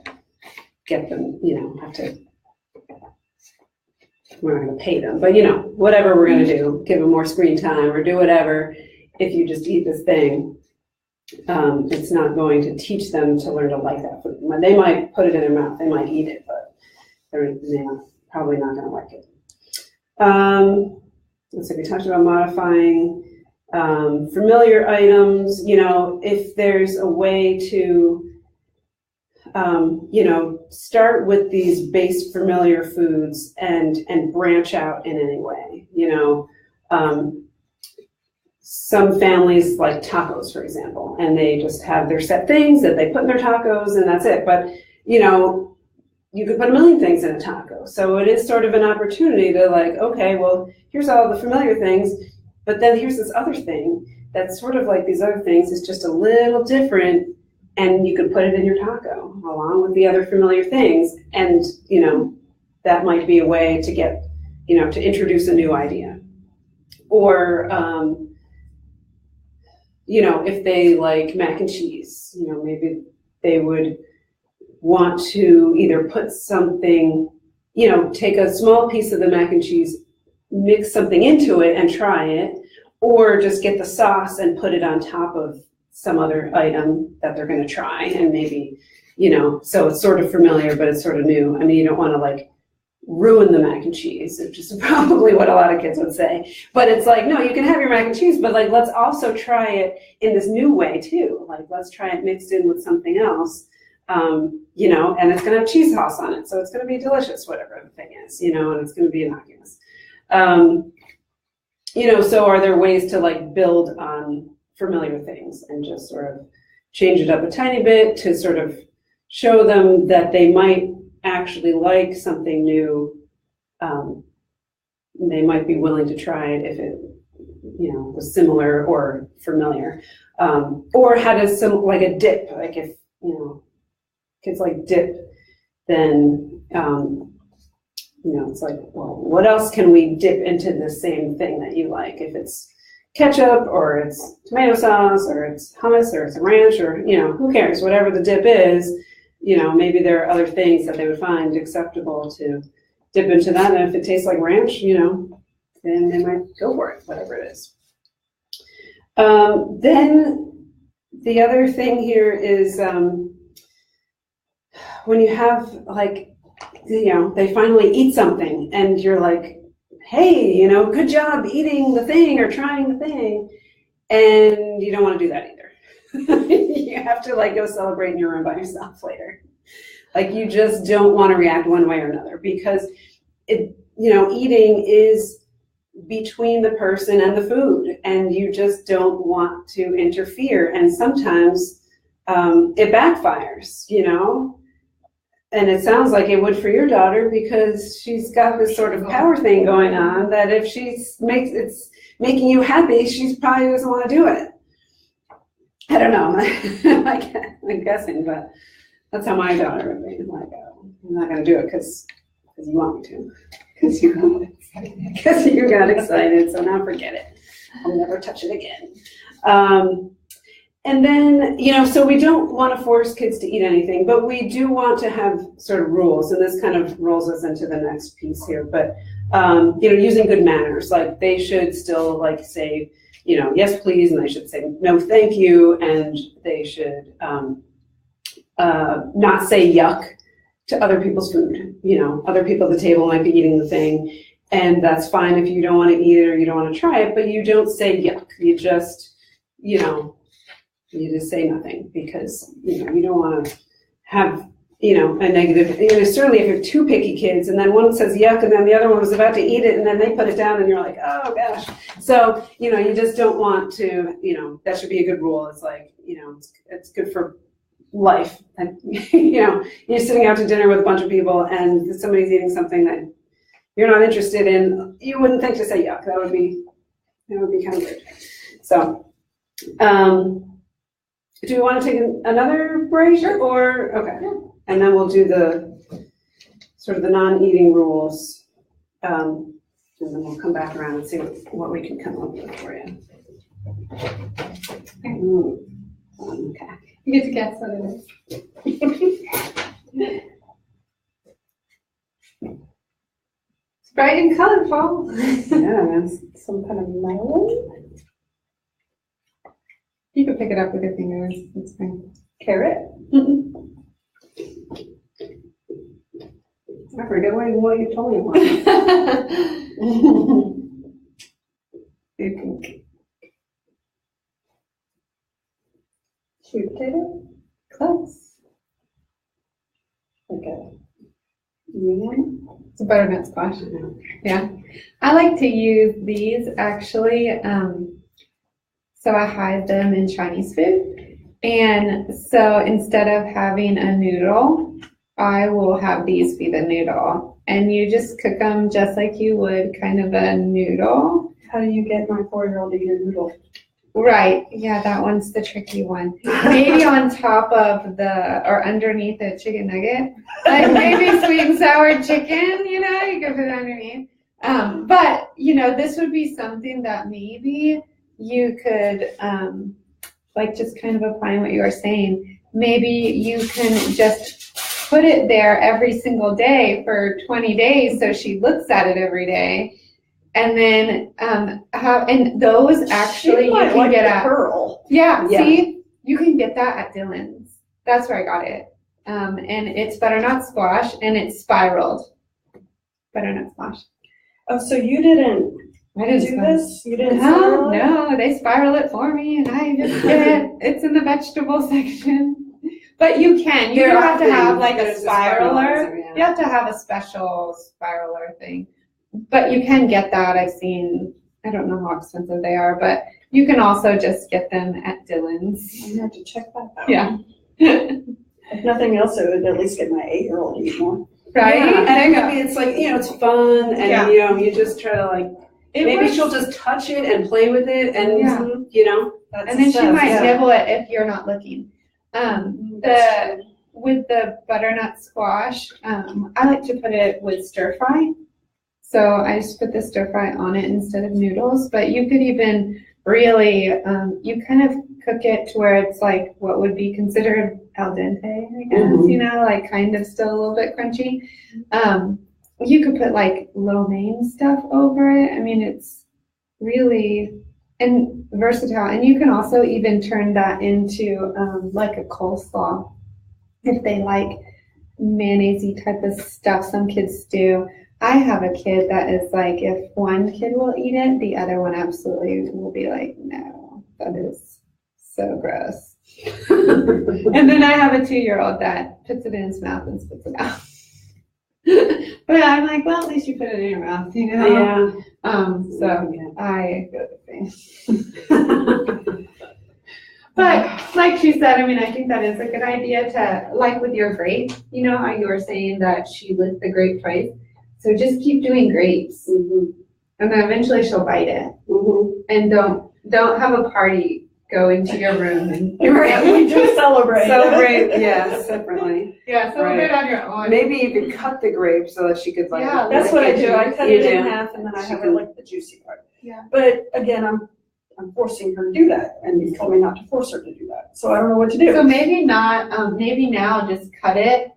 get them, we're not going to pay them, but whatever we're going to do, give them more screen time or do whatever. If you just eat this thing, it's not going to teach them to learn to like that food. They might put it in their mouth, they might eat it, but they're probably not going to like it. So we talked about modifying familiar items. If there's a way to, start with these base familiar foods and branch out in any way. Some families like tacos, for example, and they just have their set things that they put in their tacos and that's it. But, you could put a million things in a taco. So it is sort of an opportunity to like, okay, well, here's all the familiar things, but then here's this other thing that's sort of like these other things. It's just a little different, and you could put it in your taco along with the other familiar things. And, that might be a way to get, to introduce a new idea. Or, if they like mac and cheese, maybe they would want to either put something, take a small piece of the mac and cheese, mix something into it and try it, or just get the sauce and put it on top of some other item that they're going to try. And maybe, so it's sort of familiar, but it's sort of new. I mean, you don't want to like ruin the mac and cheese, which is probably what a lot of kids would say. But it's like, no, you can have your mac and cheese, but like, let's also try it in this new way too. Like, let's try it mixed in with something else. And it's going to have cheese sauce on it. So it's going to be delicious, whatever the thing is, and it's going to be innocuous. So are there ways to like build on familiar things and just sort of change it up a tiny bit to sort of show them that they might actually like something new. They might be willing to try it if it, was similar or familiar. Or had like a dip, like if, kids like dip, then, it's like, well, what else can we dip into the same thing that you like? If it's ketchup or it's tomato sauce or it's hummus or it's ranch or, who cares? Whatever the dip is, maybe there are other things that they would find acceptable to dip into that. And if it tastes like ranch, then they might go for it, whatever it is. Then the other thing here is, when you have like, they finally eat something and you're like, hey, good job eating the thing or trying the thing. And you don't want to do that either. You have to like go celebrate in your room by yourself later. Like you just don't want to react one way or another because eating is between the person and the food and you just don't want to interfere. And sometimes it backfires, And it sounds like it would for your daughter because she's got this sort of power thing going on that if it's making you happy, she probably doesn't want to do it. I don't know. I'm guessing, but that's how my daughter would be. Like, I'm not going to do it because you want me to. Because you got excited, so now forget it. I'll never touch it again. And then, so we don't want to force kids to eat anything, but we do want to have sort of rules, and this kind of rolls us into the next piece here. But, using good manners, like they should still like say, yes, please, and they should say no, thank you, and they should not say yuck to other people's food. Other people at the table might be eating the thing, and that's fine if you don't want to eat it or you don't want to try it, but you don't say yuck. You just, you just say nothing because, you don't want to have, a negative, certainly if you're two picky kids and then one says yuck and then the other one was about to eat it and then they put it down and you're like, oh gosh. So, you just don't want to, that should be a good rule. It's like, it's good for life. And, you're sitting out to dinner with a bunch of people and somebody's eating something that you're not interested in, you wouldn't think to say yuck. That would be kind of weird. So, do we want to take another break? Sure. Or, okay. Yeah. And then we'll do the sort of the non-eating rules. And then we'll come back around and see what we can come up with for you. Okay. You get to guess what it is. It's bright and colorful. Yeah, it's some kind of melon. You can pick it up with your fingers. It's fine. Carrot? I forget what you told me about. You can. Sweet potato? Close. Like a yam? It's a butternut squash. Yeah. I like to use these actually. So I hide them in Chinese food. And so instead of having a noodle, I will have these be the noodle. And you just cook them just like you would kind of a noodle. How do you get my 4-year-old to eat a noodle? Right. Yeah, that one's the tricky one. Maybe on top of or underneath a chicken nugget. Like maybe sweet and sour chicken, you can put it underneath. But, this would be something that maybe you could, like just kind of applying what you were saying, maybe you can just put it there every single day for 20 days so she looks at it every day. And then and those actually you can like get at pearl. Yeah, see, you can get that at Dylan's. That's where I got it. And it's butternut squash and it's spiraled. Butternut squash. Oh, so you didn't do this? You didn't spiral it? No, they spiral it for me and I just get it. It's in the vegetable section. But you can. You don't have to have like a spiraler. You have to have a special spiraler thing. But you can get that. I've seen, I don't know how expensive they are, but you can also just get them at Dylan's. I have to check that out. Yeah. If nothing else, it would at least get my 8-year-old to eat more. Right? Yeah, and maybe it's like, it's fun and, you just try to like, maybe she'll just touch it and play with it and, that's and then she might nibble it if you're not looking. With the butternut squash, I like to put it with stir fry. So I just put the stir fry on it instead of noodles, but you could even really, you kind of cook it to where it's like what would be considered al dente, I guess, like kind of still a little bit crunchy. You could put like lo mein stuff over it. I mean, it's really versatile. And you can also even turn that into like a coleslaw if they like mayonnaise-y type of stuff. Some kids do. I have a kid that is like, if one kid will eat it, the other one absolutely will be like, no, that is so gross. And then I have a 2-year-old that puts it in his mouth and spits it out. But I'm like, well, at least you put it in your mouth, Yeah. So I go the same. But like she said, I mean, I think that is a good idea to, like with your grape, how you were saying that she licked the grape twice. So just keep doing grapes, and then eventually she'll bite it. And don't have a party go into your room and just celebrate. Yeah, separately. Yeah, celebrate on your own. Maybe you could cut the grape so that she could like. Yeah, that's what I do. I cut it in half and then I have her lick the juicy part. Yeah. But again, I'm forcing her to do that, and you told me not to force her to do that. So I don't know what to do. So maybe not, maybe now just cut it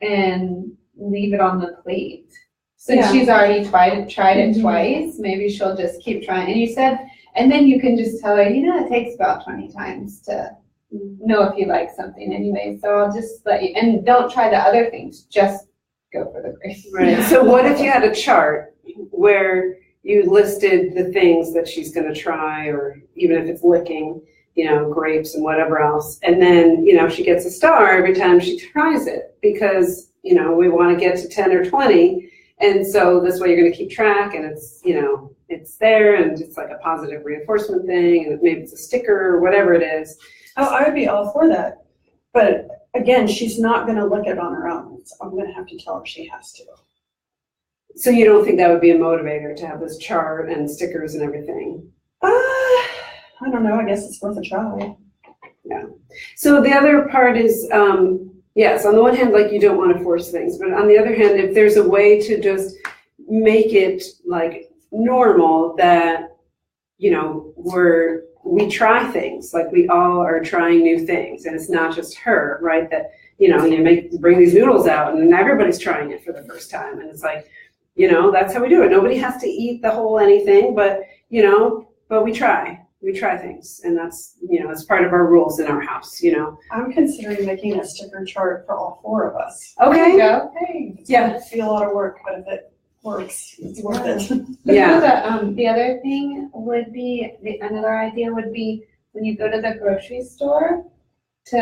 and leave it on the plate. Since Yeah. she's already tried it Mhm. twice, maybe she'll just keep trying. And you said, and then you can just tell her, it takes about 20 times to know if you like something anyway. So I'll just let you, and don't try the other things, just go for the grapes. Right. So what if you had a chart where you listed the things that she's going to try, or even if it's licking, grapes and whatever else, and then, she gets a star every time she tries it because, we want to get to 10 or 20. And so this way you're going to keep track, and it's, it's there, and it's like a positive reinforcement thing, and maybe it's a sticker or whatever it is. Oh, I would be all for that. But again, she's not going to look it on her own. So I'm going to have to tell her she has to. So you don't think that would be a motivator to have this chart and stickers and everything? I don't know. I guess it's worth a try. Yeah. So the other part is, yes, on the one hand, like, you don't want to force things, but on the other hand, if there's a way to just make it like normal that, we try things, like we all are trying new things, and it's not just her, right? That, you bring these noodles out and everybody's trying it for the first time, and it's like, that's how we do it. Nobody has to eat the whole anything, but we try things, and that's, it's part of our rules in our house, I'm considering making a sticker chart for all 4 of us. Okay. Okay. It's going to be a lot of work, but if it works, it's worth it. Yeah. The other thing would be, another idea would be when you go to the grocery store to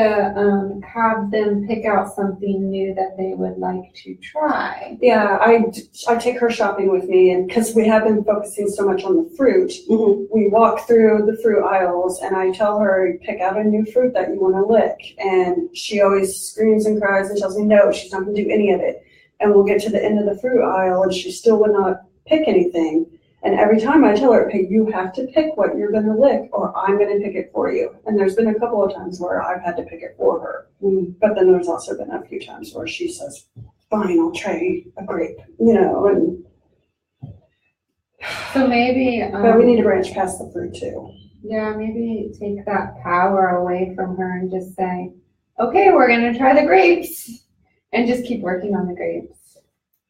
have them pick out something new that they would like to try. Yeah, I take her shopping with me, and because we have been focusing so much on the fruit, we walk through the fruit aisles, and I tell her, pick out a new fruit that you want to lick, and she always screams and cries and tells me no, she's not going to do any of it. And we'll get to the end of the fruit aisle, and she still would not pick anything. And every time I tell her, hey, you have to pick what you're going to lick, or I'm going to pick it for you. And there's been a couple of times where I've had to pick it for her. But then there's also been a few times where she says, fine, I'll try a grape, and So maybe. but we need to branch past the fruit too. Yeah, maybe take that power away from her and just say, okay, we're going to try the grapes, and just keep working on the grapes.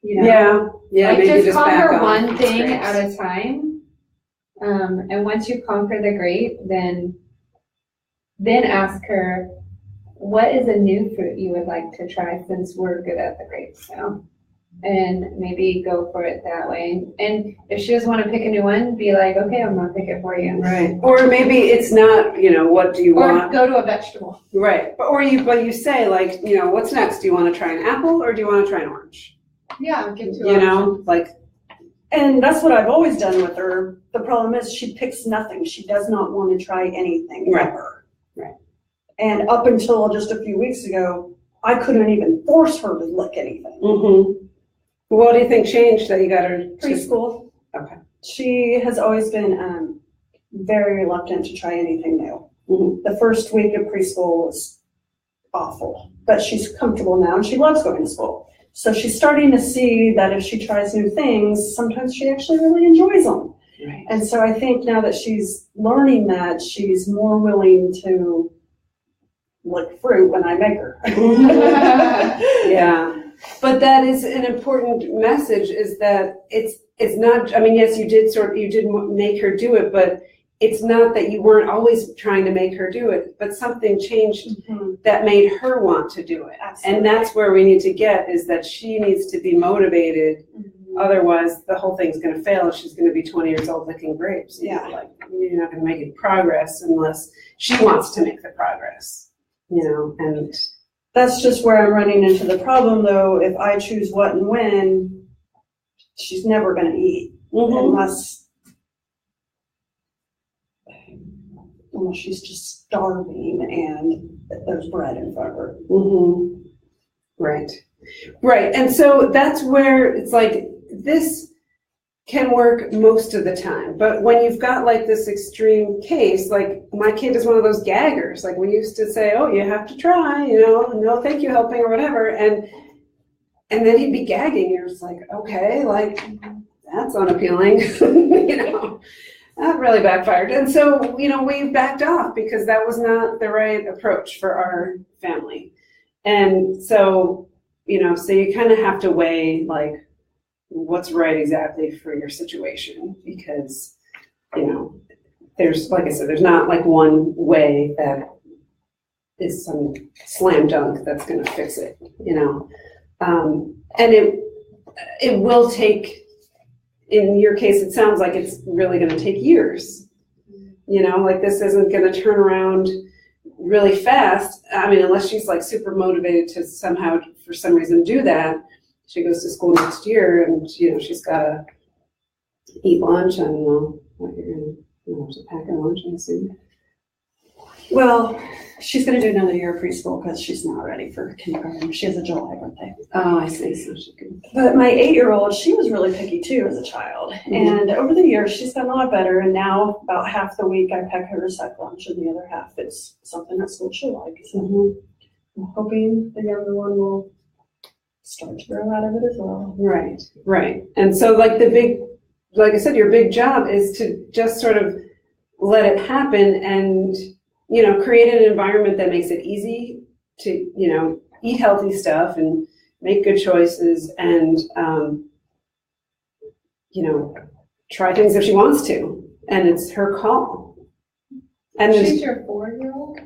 Yeah, Like, maybe just back conquer off one the thing grapes. at a time. And once you conquer the grape, then ask her, what is a new fruit you would like to try, since we're good at the grapes now? And maybe go for it that way. And if she doesn't want to pick a new one, be like, okay, I'm going to pick it for you. Right. Or maybe it's not, what do you Or want? go to a vegetable. Right. But you say, like, what's next? Do you want to try an apple, or do you want to try an orange? Yeah, give two Like. And that's what I've always done with her. The problem is she picks nothing. She does not want to try anything Right. ever. Right. And up until just a few weeks ago, I couldn't even force her to lick anything. Mm-hmm. What do you think changed that you got her to Preschool. Okay. She has always been very reluctant to try anything new. Mhm. The first week of preschool was awful, but she's comfortable now and she loves going to school. So she's starting to see that if she tries new things, sometimes she actually really enjoys them. Right. And so I think now that she's learning that, she's more willing to lick fruit when I make her. Yeah. But that is an important message, is that it's not, I mean, yes, you did make her do it, but it's not that you weren't always trying to make her do it, but something changed that made her want to do it. Absolutely. And that's where we need to get, is that she needs to be motivated. Otherwise, the whole thing's going to fail. She's going to be 20 years old licking grapes. Yeah. Like, you're not going to make any progress unless she wants to make the progress, and That's just where I'm running into the problem, though. If I choose what and when, she's never going to eat unless she's just starving and there's bread in front of her. Right. Right. And so that's where it's like, this can work most of the time. But when you've got like this extreme case, like my kid is one of those gaggers. Like, we used to say, oh, you have to try, no, thank you, helping or whatever. And then he'd be gagging. You're just like, okay, like, that's unappealing, that really backfired. And so, we backed off because that was not the right approach for our family. And so, so you kind of have to weigh like what's right exactly for your situation because, there's, like I said, there's not like one way that is some slam dunk that's going to fix it, and it will take, in your case, it sounds like it's really going to take years, like this isn't going to turn around really fast. I mean, unless she's like super motivated to somehow, for some reason, do that. She goes to school next year and, she's got to eat lunch. I don't know what you're going to have to pack her lunch, I assume. Well, she's going to do another year of preschool because she's not ready for kindergarten. She has a July birthday. Oh, I see. So she can. But my 8-year-old, she was really picky too as a child. Mm-hmm. And over the years, she's gotten a lot better. And now about half the week, I pack her sack lunch, and the other half is something at school she'll like. So I'm hoping the younger one will start to grow out of it as well. Right, right. And so like like I said, your big job is to just sort of let it happen and, create an environment that makes it easy to, eat healthy stuff and make good choices and, try things if she wants to. And it's her call. And she's your 4-year-old?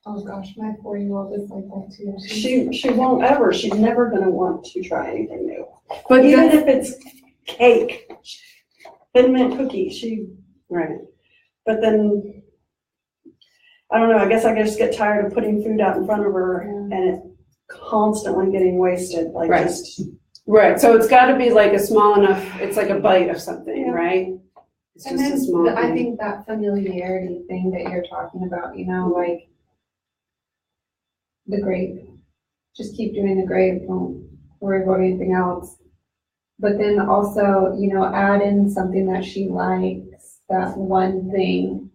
Oh gosh, my 4-year-old is like that too. She won't ever. She's never going to want to try anything new. But even if it's cake, Thin Mint cookie, right. But then, I don't know, I guess I just get tired of putting food out in front of her and it constantly getting wasted. Like right. Right. So it's got to be like a small enough, it's like a bite of something, right? It's and just then a small thing. I think that familiarity thing that you're talking about, like the grape, just keep doing the grape, don't worry about anything else. But then also, add in something that she likes, that one thing.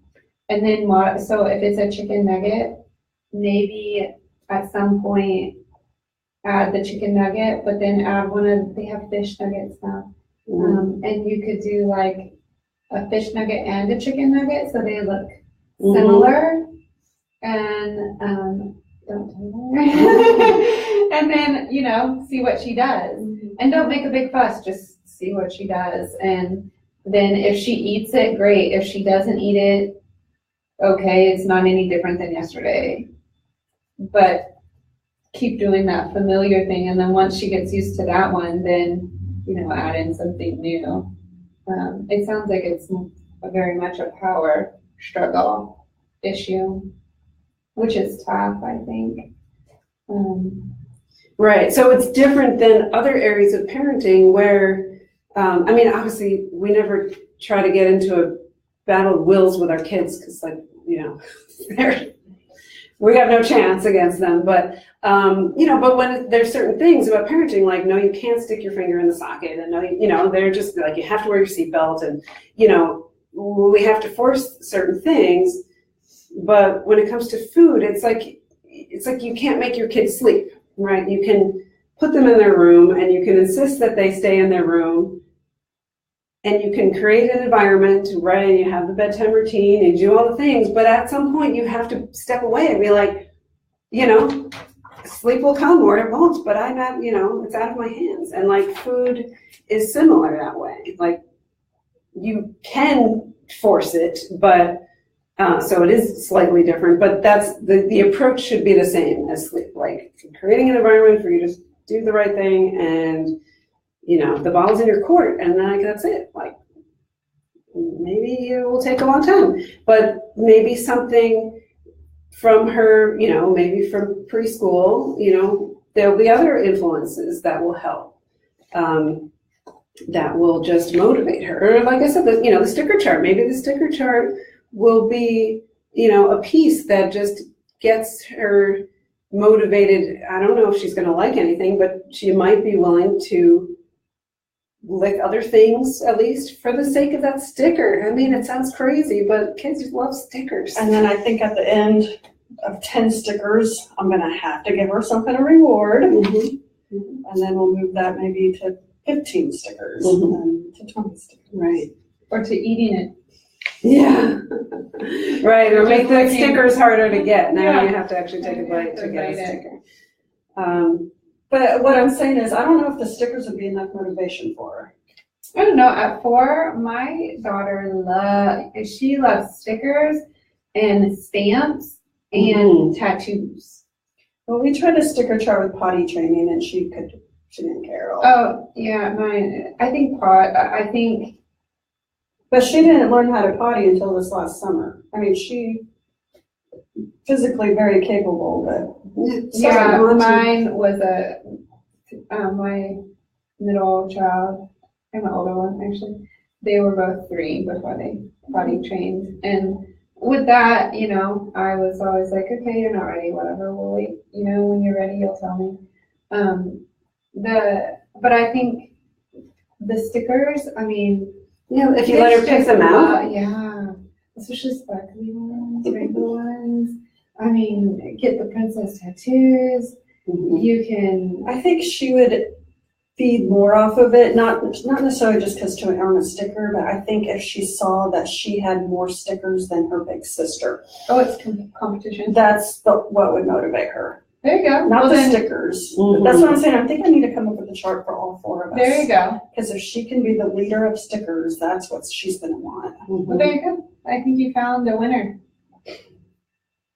And then, so if it's a chicken nugget, maybe at some point add the chicken nugget, but then add they have fish nuggets now. And you could do like a fish nugget and a chicken nugget so they look similar. And don't tell her. And then, see what she does. And don't make a big fuss, just see what she does. And then if she eats it, great. If she doesn't eat it, okay, it's not any different than yesterday. But keep doing that familiar thing. And then once she gets used to that one, then, add in something new. It sounds like it's very much a power struggle issue, which is tough, I think. Right. So it's different than other areas of parenting where, obviously we never try to get into a battle of wills with our kids because, we have no chance against them. But, but when there's certain things about parenting, like, no, you can't stick your finger in the socket. And, no, they're just like, you have to wear your seatbelt. And, we have to force certain things. But when it comes to food, it's like you can't make your kids sleep. Right, you can put them in their room and you can insist that they stay in their room and you can create an environment, right, and you have the bedtime routine and do all the things, but at some point you have to step away and be like, sleep will come or it won't, but I'm not, it's out of my hands. And like food is similar that way. Like you can force it, but so it is slightly different, but that's the approach should be the same as sleep, like creating an environment for you to do the right thing and, the ball's in your court and then that's it. Like maybe it will take a long time, but maybe something from her, maybe from preschool, there'll be other influences that will help, that will just motivate her. Or like I said, the sticker chart, maybe the sticker chart will be, a piece that just gets her motivated. I don't know if she's going to like anything, but she might be willing to lick other things, at least for the sake of that sticker. I mean, it sounds crazy, but kids love stickers. And then I think at the end of 10 stickers, I'm going to have to give her some kind of reward. And then we'll move that maybe to 15 stickers and to 20 stickers. Right. Or to eating it. Yeah. Right, or make the Just looking- stickers harder to get. Now Yeah. you have to actually take a bite to get a Bite it. sticker. But what I'm saying is, I don't know if the stickers would be enough motivation for her. I don't know, at 4, my daughter she loves stickers and stamps and tattoos. Well, we tried a sticker chart with potty training and she didn't care at all. Oh, yeah, mine, I think But she didn't learn how to potty until this last summer. I mean, she physically very capable, but. yeah, mine was my middle child, and my older one, actually, they were both 3 before they potty trained. And with that, I was always like, okay, you're not ready, whatever, we'll wait, when you're ready, you'll tell me. But I think the stickers, I mean. If you let her pick them out. Yeah, especially sparkly ones, rainbow ones. I mean, get the princess tattoos. You can. I think she would feed more off of it, not necessarily just because to earn a sticker, but I think if she saw that she had more stickers than her big sister, Oh, it's competition. that's what would motivate her. There you go. Not Well, the then, stickers. Mhm. That's what I'm saying. I think I need to come up with a chart for all 4 of us. there you go. Because if she can be the leader of stickers, that's what she's gonna want. Well, there you go. I think you found the winner.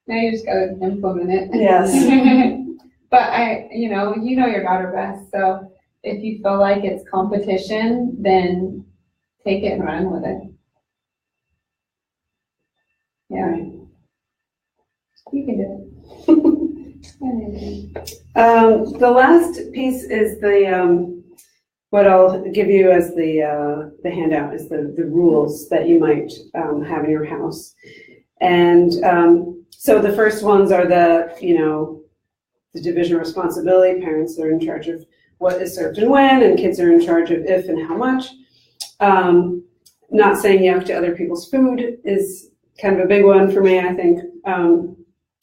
Now you just gotta implement it. Yes. But you know your daughter best, so if you feel like it's competition, then take it and run with it. Yeah. You can do it. The last piece is what I'll give you as the handout is the rules that you might have in your house. And so the first ones are the division of responsibility. Parents are in charge of what is served and when, and kids are in charge of if and how much. Not saying yuck to other people's food is kind of a big one for me, I think.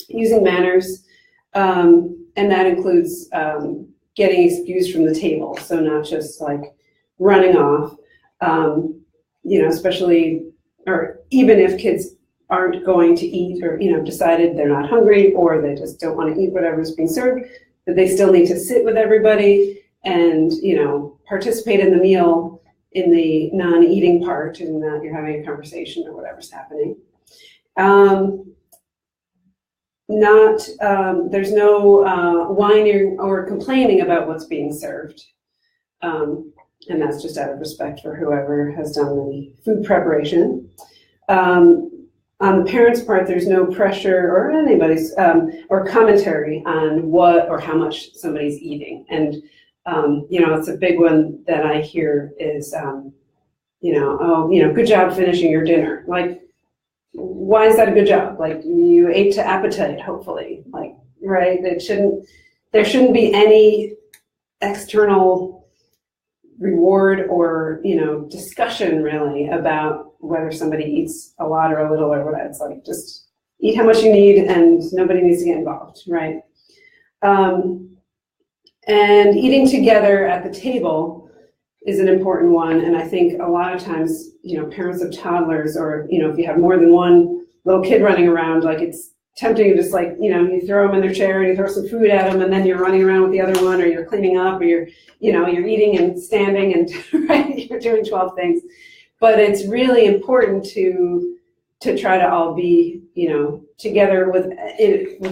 Using manners, and that includes getting excused from the table, so not just like running off, especially, or even if kids aren't going to eat or, decided they're not hungry or they just don't want to eat whatever's being served, that they still need to sit with everybody and, participate in the meal in the non-eating part, and that you're having a conversation or whatever's happening. There's no whining or complaining about what's being served. And that's just out of respect for whoever has done the food preparation. On the parents' part, there's no pressure or anybody's, or commentary on what or how much somebody's eating. And, it's a big one that I hear is, good job finishing your dinner. Like, why is that a good job? Like, you ate to appetite, hopefully, right? There shouldn't be any external reward or, discussion really about whether somebody eats a lot or a little or what. It's like, just eat how much you need and nobody needs to get involved, right? And eating together at the table is an important one. And I think a lot of times, parents of toddlers or, if you have more than one little kid running around, like it's tempting to just you throw them in their chair and you throw some food at them and then you're running around with the other one or you're cleaning up or you're eating and standing and right, you're doing 12 things. But it's really important to try to all be, together with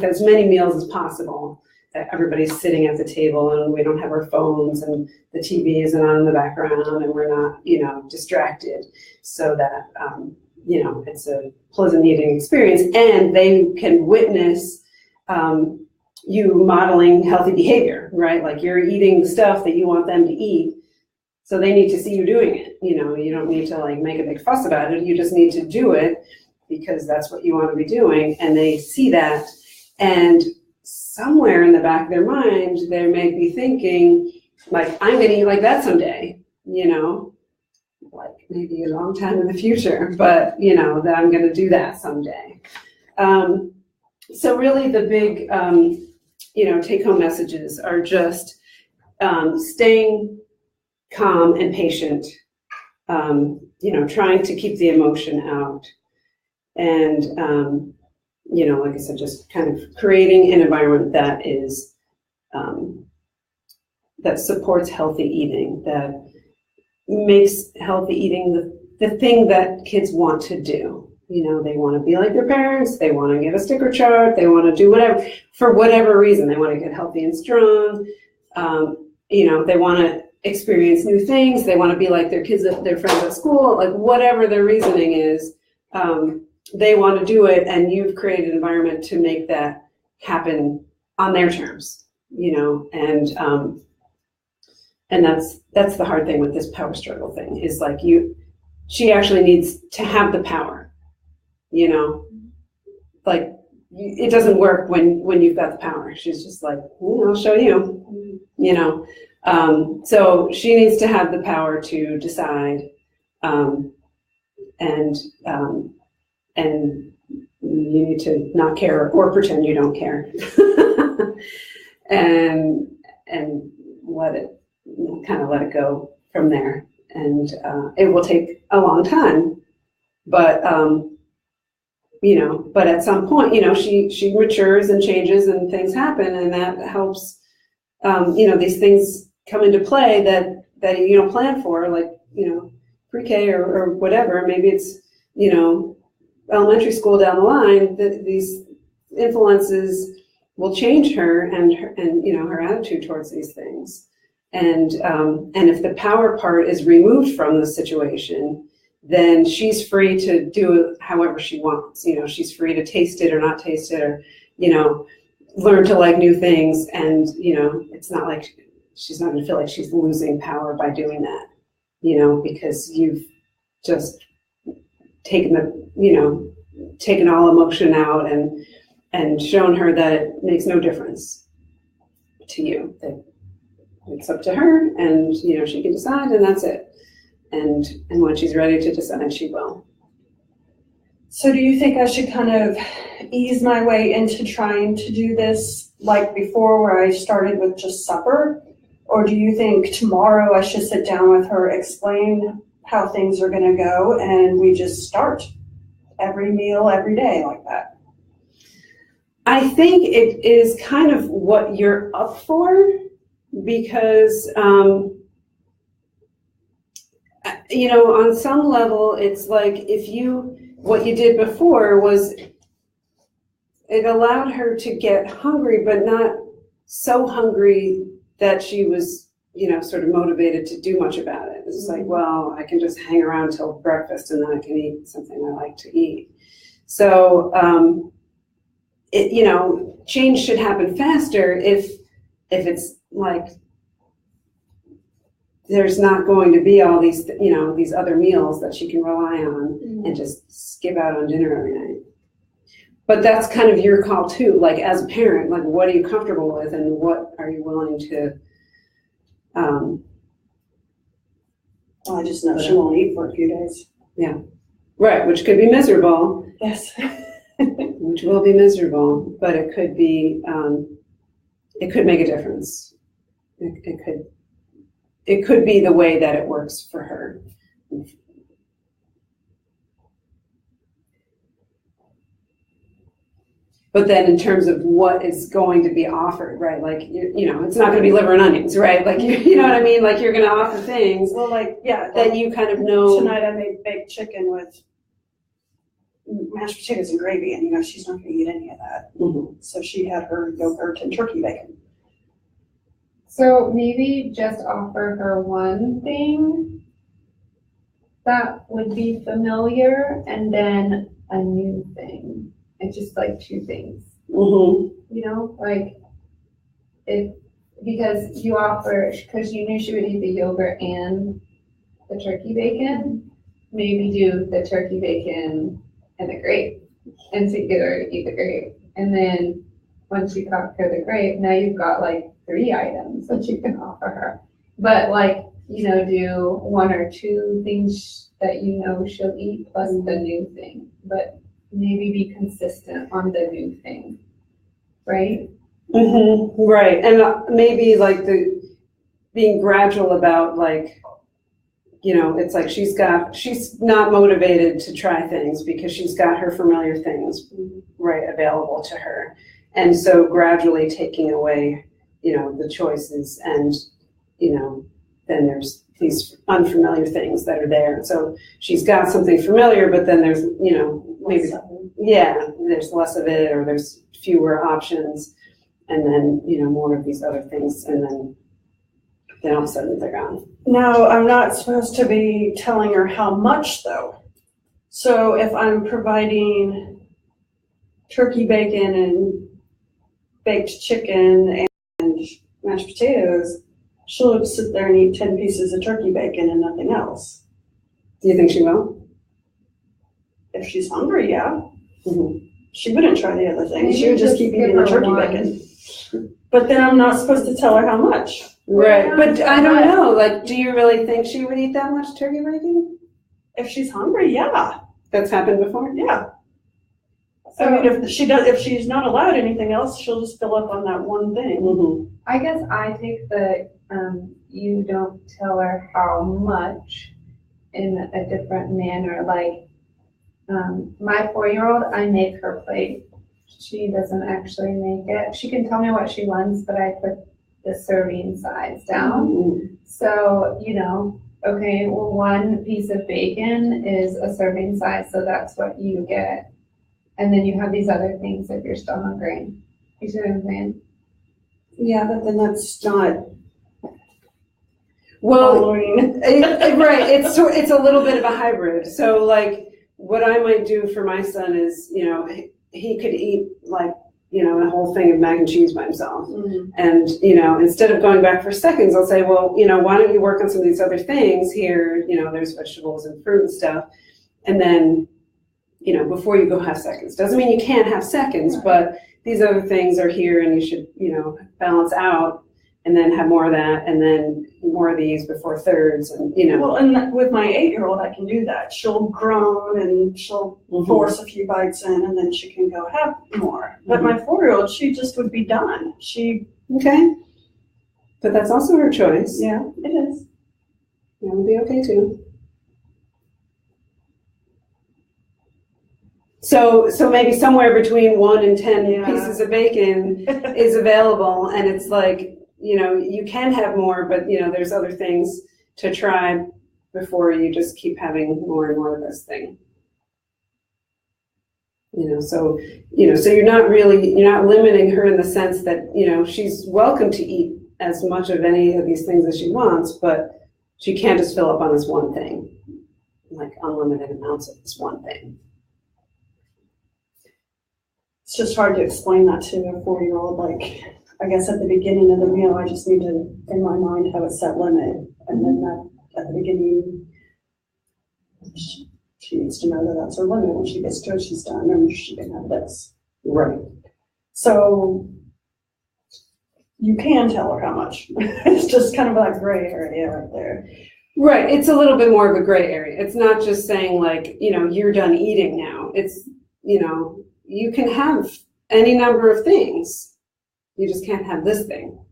as many meals as possible, that everybody's sitting at the table and we don't have our phones and the TV isn't on in the background and we're not, distracted, so that, it's a pleasant eating experience and they can witness you modeling healthy behavior, right? Like you're eating the stuff that you want them to eat. So they need to see you doing it. You don't need to make a big fuss about it. You just need to do it because that's what you want to be doing. And they see that. And somewhere in the back of their mind, they may be thinking, I'm going to eat like that someday, like maybe a long time in the future, but, that I'm going to do that someday. So really the big, take home messages are just staying calm and patient, trying to keep the emotion out, And, like I said, just kind of creating an environment that is, that supports healthy eating, that makes healthy eating the thing that kids want to do. They want to be like their parents, they want to get a sticker chart, they want to do whatever, for whatever reason, they want to get healthy and strong. They want to experience new things, they want to be like their kids, their friends at school, like whatever their reasoning is, they want to do it, and you've created an environment to make that happen on their terms, and that's the hard thing with this power struggle thing, is like she actually needs to have the power, like it doesn't work when you've got the power. She's just like, I'll show you, so she needs to have the power to decide, and you need to not care or pretend you don't care, and let it go from there. And it will take a long time, but but at some point, she matures and changes and things happen, and that helps. These things come into play that you don't plan for, like pre-K or whatever. Maybe it's elementary school down the line. That these influences will change her and her attitude towards these things. And if the power part is removed from the situation, then she's free to do it however she wants. She's free to taste it or not taste it, or learn to like new things. And it's not like she's not going to feel like she's losing power by doing that. Because you've just taken all emotion out and shown her that it makes no difference to you. That it's up to her, and she can decide, and that's it. And when she's ready to decide, she will. So do you think I should kind of ease my way into trying to do this like before, where I started with just supper? Or do you think tomorrow I should sit down with her, explain how things are going to go, and we just start every meal every day like that? I think it is kind of what you're up for, because on some level, it's like what you did before was it allowed her to get hungry, but not so hungry that she was, sort of motivated to do much about it. It's like, well, I can just hang around till breakfast and then I can eat something I like to eat. So, change should happen faster if it's like there's not going to be all these, these other meals that she can rely on and just skip out on dinner every night. But that's kind of your call too. Like as a parent, like what are you comfortable with and what are you willing to? Well, I just know she won't eat for a few days. Yeah, right. Which could be miserable. Yes. Which will be miserable, but it could be. It could make a difference. It could be the way that it works for her. But then in terms of what is going to be offered, right? Like, it's not going to be liver and onions, right? Like, you know what I mean? Like you're going to offer things that you kind of know. Tonight I made baked chicken with mashed potatoes and gravy, and she's not going to eat any of that. Mm-hmm. So she had her yogurt and turkey bacon. So maybe just offer her one thing that would be familiar, and then a new thing. It's just like two things. Mm-hmm. Because you offer, because you knew she would eat the yogurt and the turkey bacon, maybe do the turkey bacon and the grape, and to get her to eat the grape. And then once you cook her the grape, now you've got like 3 items that you can offer her. But do 1 or 2 things that she'll eat plus the new thing. But maybe be consistent on the new thing, right? Mm-hmm. Right, and maybe like being gradual about it's like she's not motivated to try things because she's got her familiar things right available to her. And so gradually taking away, the choices and, then there's these unfamiliar things that are there. So she's got something familiar, but then there's, maybe, there's less of it or there's fewer options and then, more of these other things. And then all of a sudden they're gone. Now, I'm not supposed to be telling her how much though. So if I'm providing turkey bacon and baked chicken and mashed potatoes, she'll sit there and eat 10 pieces of turkey bacon and nothing else. Do you think she will? If she's hungry, yeah. Mm-hmm. She wouldn't try the other things. Maybe She would just keep eating the turkey bacon. But then I'm not supposed to tell her how much. Right, but I don't know, like, do you really think she would eat that much turkey bacon? If she's hungry, yeah. That's happened before? Yeah. So, I mean, if she's not allowed anything else, she'll just fill up on that one thing. Mm-hmm. I guess I take the, you don't tell her how much in a different manner. Like, my 4-year-old, I make her plate. She doesn't actually make it. She can tell me what she wants, but I put the serving size down. Mm-hmm. So, okay, well, 1 piece of bacon is a serving size, so that's what you get. And then you have these other things if you're still hungry. You see what I'm saying? Yeah, but then that's not Well, following. right, it's a little bit of a hybrid. So like what I might do for my son is, he could eat like, a whole thing of mac and cheese by himself. Mm-hmm. And, instead of going back for seconds, I'll say, well, why don't you work on some of these other things here? There's vegetables and fruit and stuff. And then, before you go have seconds. Doesn't mean you can't have seconds, but these other things are here and you should, balance out and then have more of that and then more of these before thirds and, Well, and with my 8-year-old, I can do that. She'll groan and she'll force a few bites in and then she can go have more. But my 4-year-old, she just would be done. Okay. But that's also her choice. Yeah, it is. That would be okay too. So maybe somewhere between 1 and 10 pieces of bacon is available, and it's like, you can have more, but there's other things to try before you just keep having more and more of this thing. So you're not limiting her in the sense that, she's welcome to eat as much of any of these things as she wants, but she can't just fill up on this one thing, like unlimited amounts of this one thing. It's just hard to explain that to a 4-year-old. Like, I guess at the beginning of the meal, I just need to, in my mind, have a set limit. And then that at the beginning, she needs to know that that's her limit. When she gets to it, she's done, and she can have this. Right. So you can tell her how much. It's just kind of like gray area right there. Right. It's a little bit more of a gray area. It's not just saying like, you're done eating now. It's, you can have any number of things. You just can't have this thing.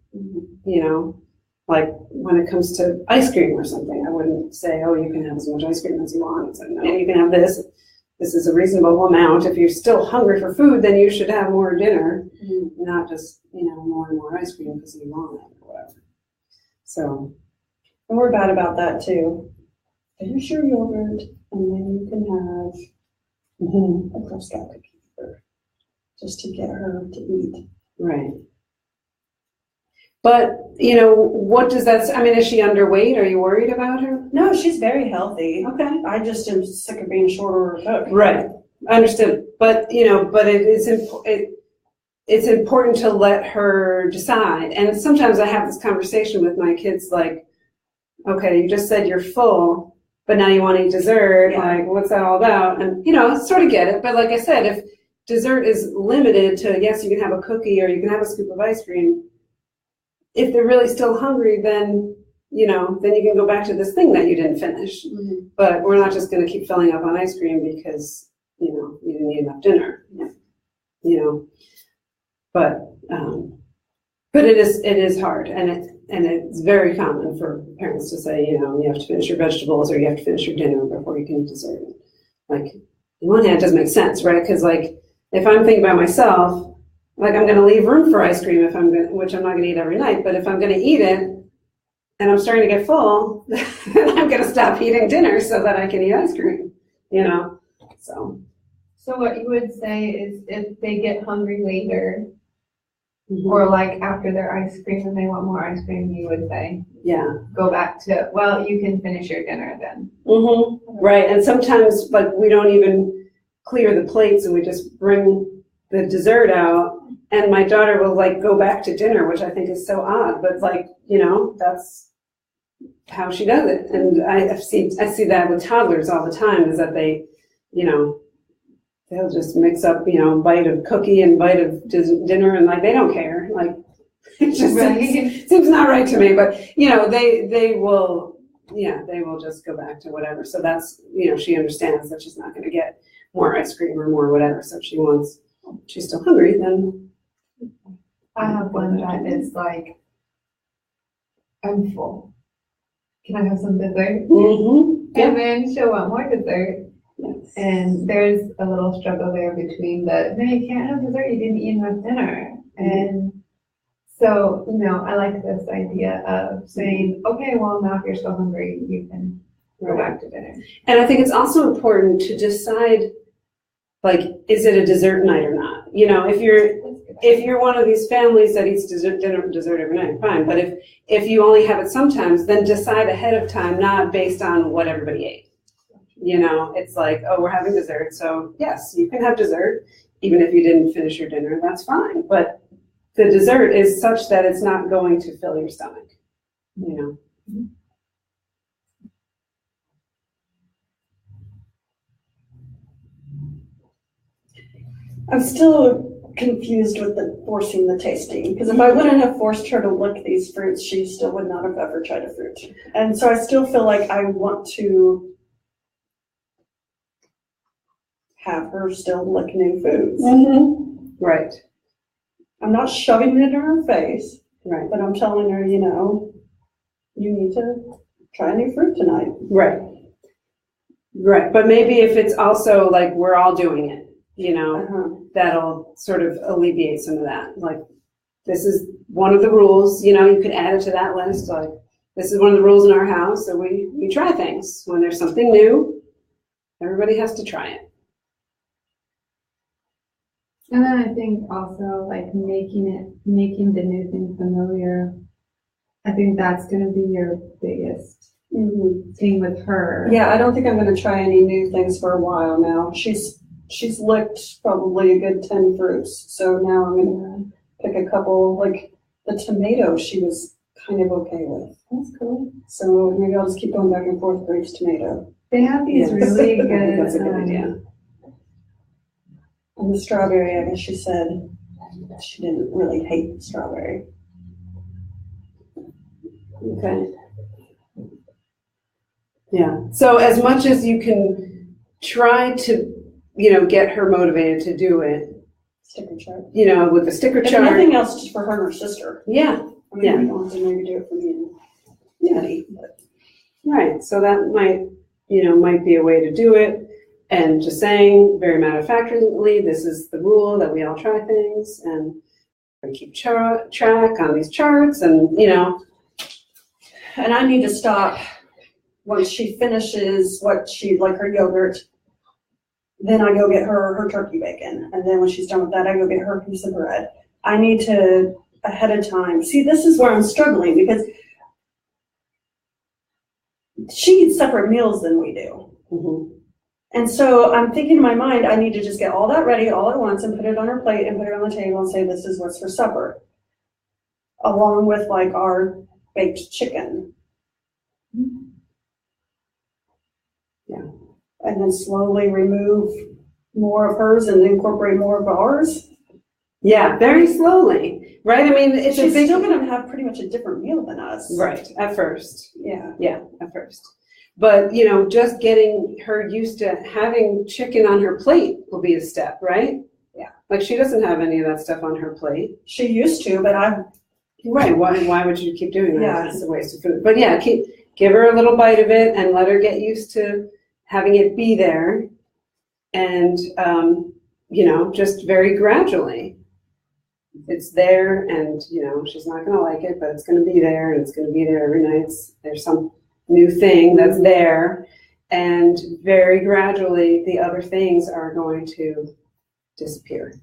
Like when it comes to ice cream or something, I wouldn't say, oh, you can have as much ice cream as you want. It's like, no, you can have this. This is a reasonable amount. If you're still hungry for food, then you should have more dinner, not just, more and more ice cream because you want it or whatever. So. And we're bad about that too. Finish your yogurt, and then you can have a Girl Scout cookie just to get her to eat. Right. But, what does that, is she underweight? Are you worried about her? No, she's very healthy. Okay. I just am sick of being shorter of a cook. Right. Understood. But, but it's important to let her decide. And sometimes I have this conversation with my kids like, okay, you just said you're full, but now you want to eat dessert. Yeah. Like, what's that all about? And, sort of get it. But like I said, if dessert is limited to, yes, you can have a cookie or you can have a scoop of ice cream, if they're really still hungry, then, then you can go back to this thing that you didn't finish. Mm-hmm. But we're not just going to keep filling up on ice cream because, you didn't eat enough dinner. But it is hard. And And it's very common for parents to say, you know, you have to finish your vegetables or you have to finish your dinner before you can eat dessert. Like, on one hand, it doesn't make sense, right? Because like, if I'm thinking about myself, like I'm going to leave room for ice cream which I'm not going to eat every night. But if I'm going to eat it and I'm starting to get full, then I'm going to stop eating dinner so that I can eat ice cream, you know? So what you would say is if they get hungry later, mhm. or like after their ice cream and they want more ice cream, you would say, Yeah. go back to, well, you can finish your dinner then. Mm-hmm. Right. And sometimes like we don't even clear the plates and we just bring the dessert out. And my daughter will like go back to dinner, which I think is so odd, but like, you know, that's how she does it. And I see that with toddlers all the time is that they, you know, they'll just mix up, you know, bite of cookie and bite of dinner and like, they don't care. Like, it just seems not right to me, but you know, they will just go back to whatever. So that's, you know, she understands that she's not going to get more ice cream or more whatever. So if she's still hungry, then. I have one that is like, I'm full. Can I have some dessert? Mm-hmm. And then she'll want more dessert. Yes. And there's a little struggle there between no, you can't have dessert, you didn't eat enough dinner. And so, you know, I like this idea of saying, okay, well, now if you're still hungry, you can go back to dinner. And I think it's also important to decide, like, is it a dessert night or not? You know, if you're one of these families that eats dessert every night, fine. But if you only have it sometimes, then decide ahead of time, not based on what everybody ate. You know, it's like, oh, we're having dessert, so yes, you can have dessert, even if you didn't finish your dinner, that's fine. But the dessert is such that it's not going to fill your stomach, you know. I'm still confused with the forcing the tasting, because if I wouldn't have forced her to lick these fruits, she still would not have ever tried a fruit. And so I still feel like I want to have her still lick new foods. Mm-hmm. Right. I'm not shoving it in her face, right, but I'm telling her, you know, you need to try a new fruit tonight. Right. Right. But maybe if it's also like we're all doing it, you know, that'll sort of alleviate some of that. Like, this is one of the rules, you know, you could add it to that list. Like, this is one of the rules in our house. So we try things. When there's something new, everybody has to try it. And then I think also like making the new thing familiar. I think that's going to be your biggest thing with her. Yeah, I don't think I'm going to try any new things for a while now. She's licked probably a good 10 fruits. So now I'm going to pick a couple. Like the tomato, she was kind of okay with. That's cool. So maybe I'll just keep going back and forth for each tomato. They have these really good. That's a good idea. And the strawberry, I guess she said she didn't really hate strawberry. Okay. Yeah. So as much as you can try to, you know, get her motivated to do it. Sticker chart. You know, with the sticker If chart. nothing else, just for her and her sister. Yeah. I mean, we don't have to maybe do it for me and Daddy. But. Right. So that might be a way to do it. And just saying very matter-of-factly, this is the rule that we all try things and keep track on these charts and, you know. And I need to stop once she finishes what she, like her yogurt, then I go get her turkey bacon. And then when she's done with that, I go get her piece of bread. I need to, ahead of time. See, this is where I'm struggling because she eats separate meals than we do. Mm-hmm. And so I'm thinking in my mind, I need to just get all that ready all at once and put it on her plate and put it on the table and say, this is what's for supper. Along with like our baked chicken. Yeah. And then slowly remove more of hers and incorporate more of ours. Yeah, very slowly, right? I mean, it's She's still going to have pretty much a different meal than us. Right, at first. Yeah. Yeah, at first. But, you know, just getting her used to having chicken on her plate will be a step, right? Yeah. Like she doesn't have any of that stuff on her plate. She used to, but I've Right, why would you keep doing that? Yeah. It's a waste of food. But yeah, give her a little bite of it and let her get used to having it be there. And, just very gradually. It's there and, she's not gonna like it, but it's gonna be there and it's gonna be there every night. There's some new thing that's there. And very gradually, the other things are going to disappear.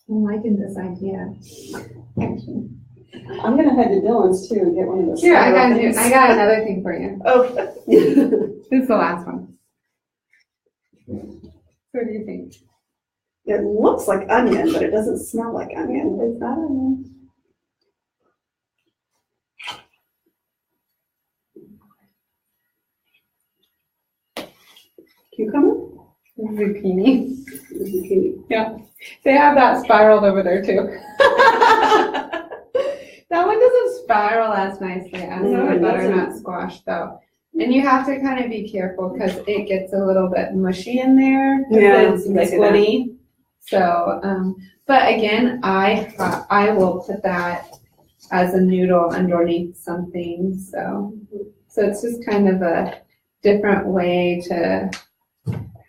I'm liking this idea. Actually. I'm gonna head to Dylan's too and get one of those. Here, I things. got another thing for you. Oh. This is the last one. What do you think? It looks like onion, but it doesn't smell like onion. It's not onion. Cucumber? Zucchini. Zucchini. Yeah. They have that spiraled over there too. That one doesn't spiral as nicely as No, the it butternut doesn't. squash though. And you have to kind of be careful because it gets a little bit mushy in there. 'Cause Yeah, it's I see that. liquidy. So, but again, I will put that as a noodle underneath something. So it's just kind of a different way to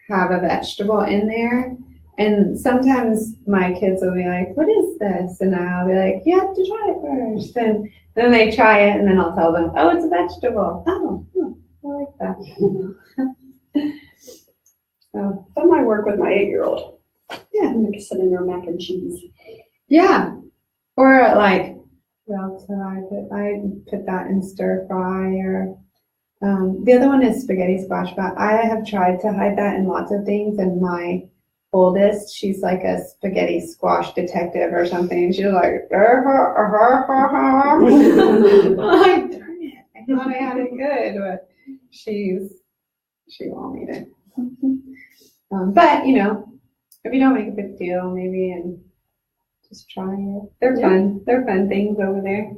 have a vegetable in there. And sometimes my kids will be like, what is this? And I'll be like, you have to try it first. And then they try it and then I'll tell them, oh, it's a vegetable. Oh, I like that. So, That might work with my 8-year-old. Yeah. Mix it in their mac and cheese. yeah. Or like, well, so I put that in stir fry or, the other one is spaghetti squash, but I have tried to hide that in lots of things. And my oldest, she's like a spaghetti squash detective or something. She's like, I'm like, darn it, I thought I had it good, but she won't eat it. But if you don't make a big deal, maybe and just try it. They're fun. They're fun things over there.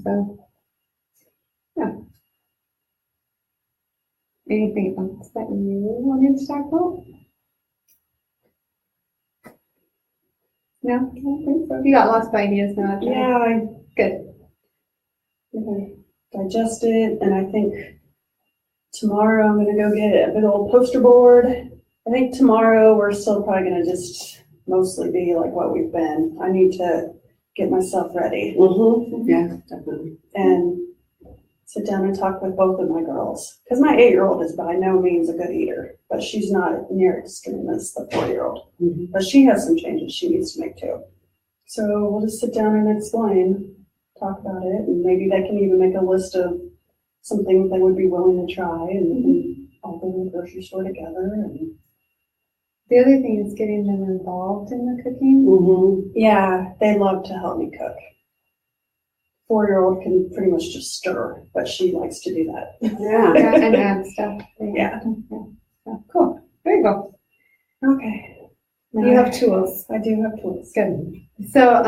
So yeah. Anything else that you wanted to talk about? No, I don't think so. You got lots of ideas now. Yeah, I Good. digest it, and I think tomorrow I'm gonna go get a big old poster board. I think tomorrow we're still probably gonna just mostly be like what we've been. I need to get myself ready Mm-hmm. Yeah, definitely. and sit down and talk with both of my girls. Because my 8-year-old is by no means a good eater, but she's not near extreme as the 4-year-old. Mhm. But she has some changes she needs to make too. So we'll just sit down and explain, talk about it, and maybe they can even make a list of some things they would be willing to try, and we can all go to the grocery store together. And The other thing is getting them involved in the cooking. Mm-hmm. yeah, they love to help me cook. 4-year-old can pretty much just stir, but she likes to do that. Yeah. Yeah, and add stuff. Yeah. So, cool. There you go. Okay. You have tools. I do have tools. Good. So,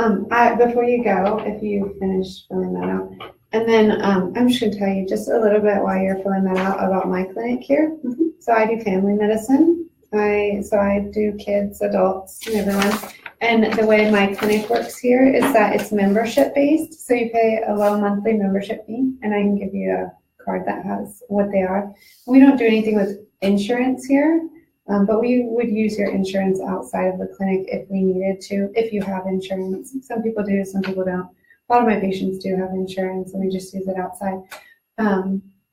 before you go, if you finish filling that out, and then I'm just going to tell you just a little bit while you're filling that out about my clinic here. Mhm. So I do family medicine. I do kids, adults, and everyone. And the way my clinic works here is that it's membership based. So you pay a low monthly membership fee, and I can give you a card that has what they are. We don't do anything with insurance here. But we would use your insurance outside of the clinic if we needed to, if you have insurance. Some people do, some people don't. A lot of my patients do have insurance, and we just use it outside.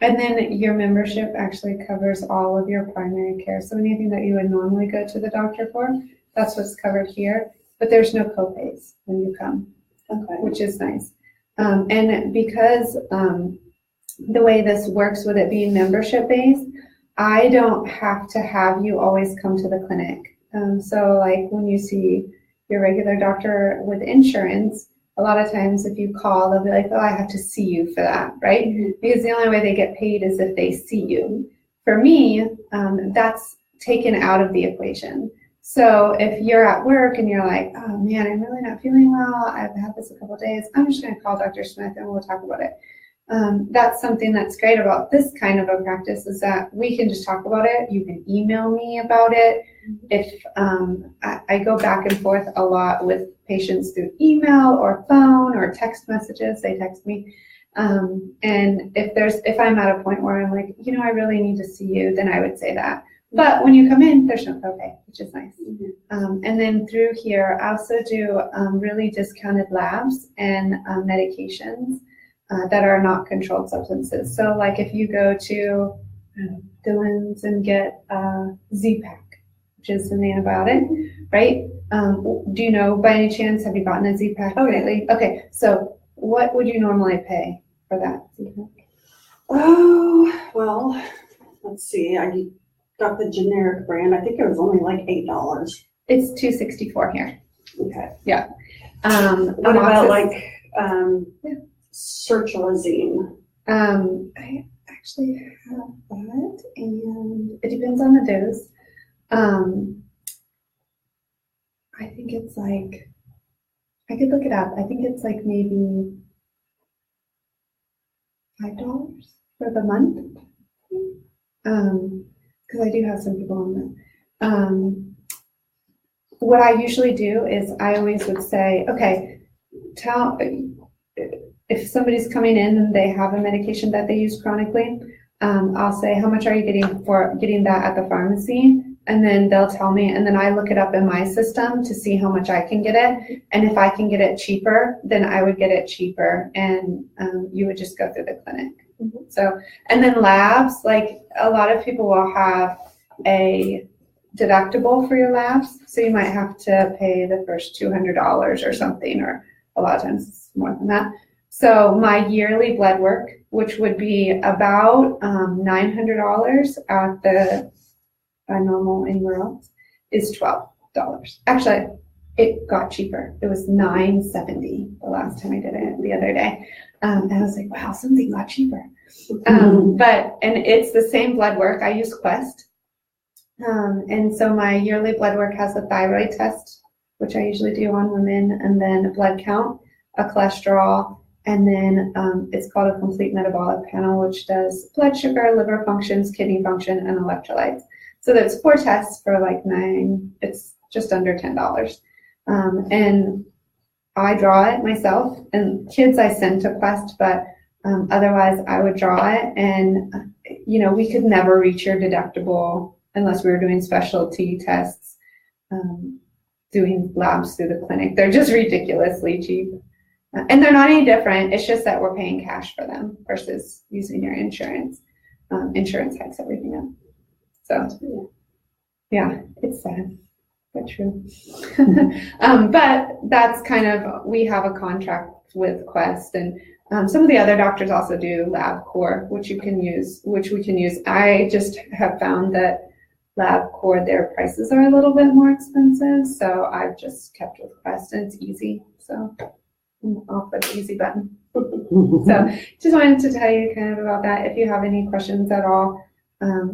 And then your membership actually covers all of your primary care. So anything that you would normally go to the doctor for, that's what's covered here. But there's no copays when you come, Okay. which is nice. And because the way this works with it being membership based, I don't have to have you always come to the clinic. So like when you see your regular doctor with insurance, a lot of times if you call, they'll be like, oh, I have to see you for that, right? Because the only way they get paid is if they see you. For me, that's taken out of the equation. So if you're at work and you're like, oh man, I'm really not feeling well, I've had this a couple of days, I'm just gonna call Dr. Smith and we'll talk about it. That's something that's great about this kind of a practice is that we can just talk about it. You can email me about it. if I go back and forth a lot with patients through email or phone or text messages, they text me. And if I'm at a point where I'm like, I really need to see you, then I would say that. But when you come in, there's no copay, which is nice. And then through here, I also do really discounted labs and medications that are not controlled substances. So like if you go to Dillon's and get Z-Pak, which is an antibiotic, right? Do you know by any chance, have you gotten a Z-Pak lately? Okay, so what would you normally pay for that Z-Pak? Oh, well, let's see. I got the generic brand. I think it was only like $8. It's $2.64 here. Okay. Yeah. What about like sertraline? I actually have that, and it depends on the dose. I think it's like, I could look it up. I think it's like maybe $5 for the month. Because I do have some people on that. What I usually do is I always would say, okay, if somebody's coming in and they have a medication that they use chronically, I'll say, how much are you getting for getting that at the pharmacy? And then they'll tell me, and then I look it up in my system to see how much I can get it. And if I can get it cheaper, then I would get it cheaper, and you would just go through the clinic. So, and then labs, like a lot of people will have a deductible for your labs. So you might have to pay the first $200 or something, or a lot of times it's more than that. So my yearly blood work, which would be about $900 at the normal anywhere else, is $12. Actually, it got cheaper. It was $9.70 the last time I did it the other day. And I was like, wow, something got cheaper. And it's the same blood work. I use Quest. And so my yearly blood work has a thyroid test, which I usually do on women, and then a blood count, a cholesterol, and then it's called a complete metabolic panel, which does blood sugar, liver functions, kidney function, and electrolytes. So there's 4 tests for like it's just under $10. And I draw it myself, and kids I send to Quest, but otherwise I would draw it. And, we could never reach your deductible unless we were doing specialty tests, doing labs through the clinic. They're just ridiculously cheap. And they're not any different. It's just that we're paying cash for them versus using your insurance. Insurance hikes everything up. So, yeah, it's sad, but true. But that's kind of, we have a contract with Quest, and some of the other doctors also do LabCorp, which we can use. I just have found that LabCorp, their prices are a little bit more expensive, so I've just kept with Quest, and it's easy. So I'll put the easy button. So just wanted to tell you kind of about that. If you have any questions at all,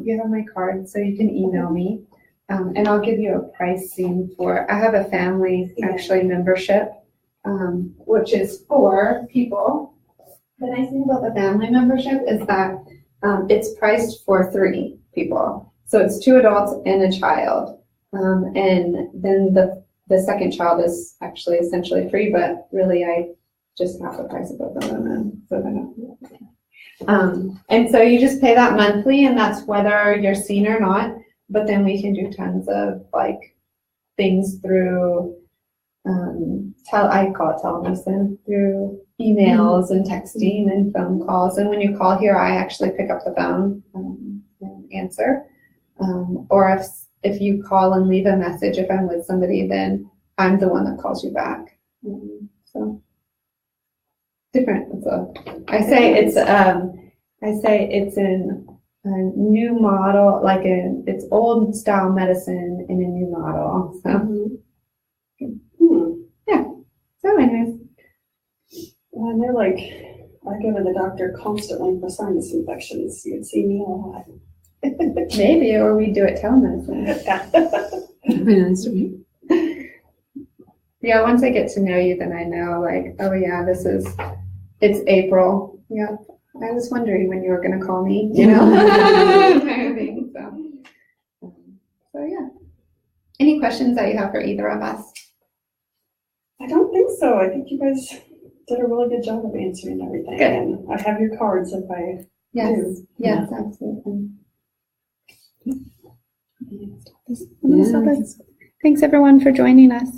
you have my card, so you can email me, and I'll give you a pricing for, I have a family actually membership, which is 4 people. The nice thing about the family membership is that it's priced for 3 people. So it's 2 adults and a child. And then the second child is actually essentially free, but really I just have the price of both of them. And so you just pay that monthly, and that's whether you're seen or not. But then we can do tons of like things through, I call it telemedicine, through emails and texting and phone calls. And when you call here, I actually pick up the phone and answer. Or if you call and leave a message, if I'm with somebody, then I'm the one that calls you back. So different. So I say it's in a new model, like it's old style medicine in a new model. So yeah. So anyways, Well, I know, like, I go to the doctor constantly for sinus infections. You'd see me a lot. maybe, or we do it telemedicine. Yeah, once I get to know you, then I know, like, oh yeah, it's April. Yeah, I was wondering when you were going to call me, kind of thing. So yeah. questions that you have for either of us? I don't think so. I think you guys did a really good job of answering everything. Good. And I have your cards if I Yes, do. yes, absolutely. Yeah. Thanks everyone for joining us.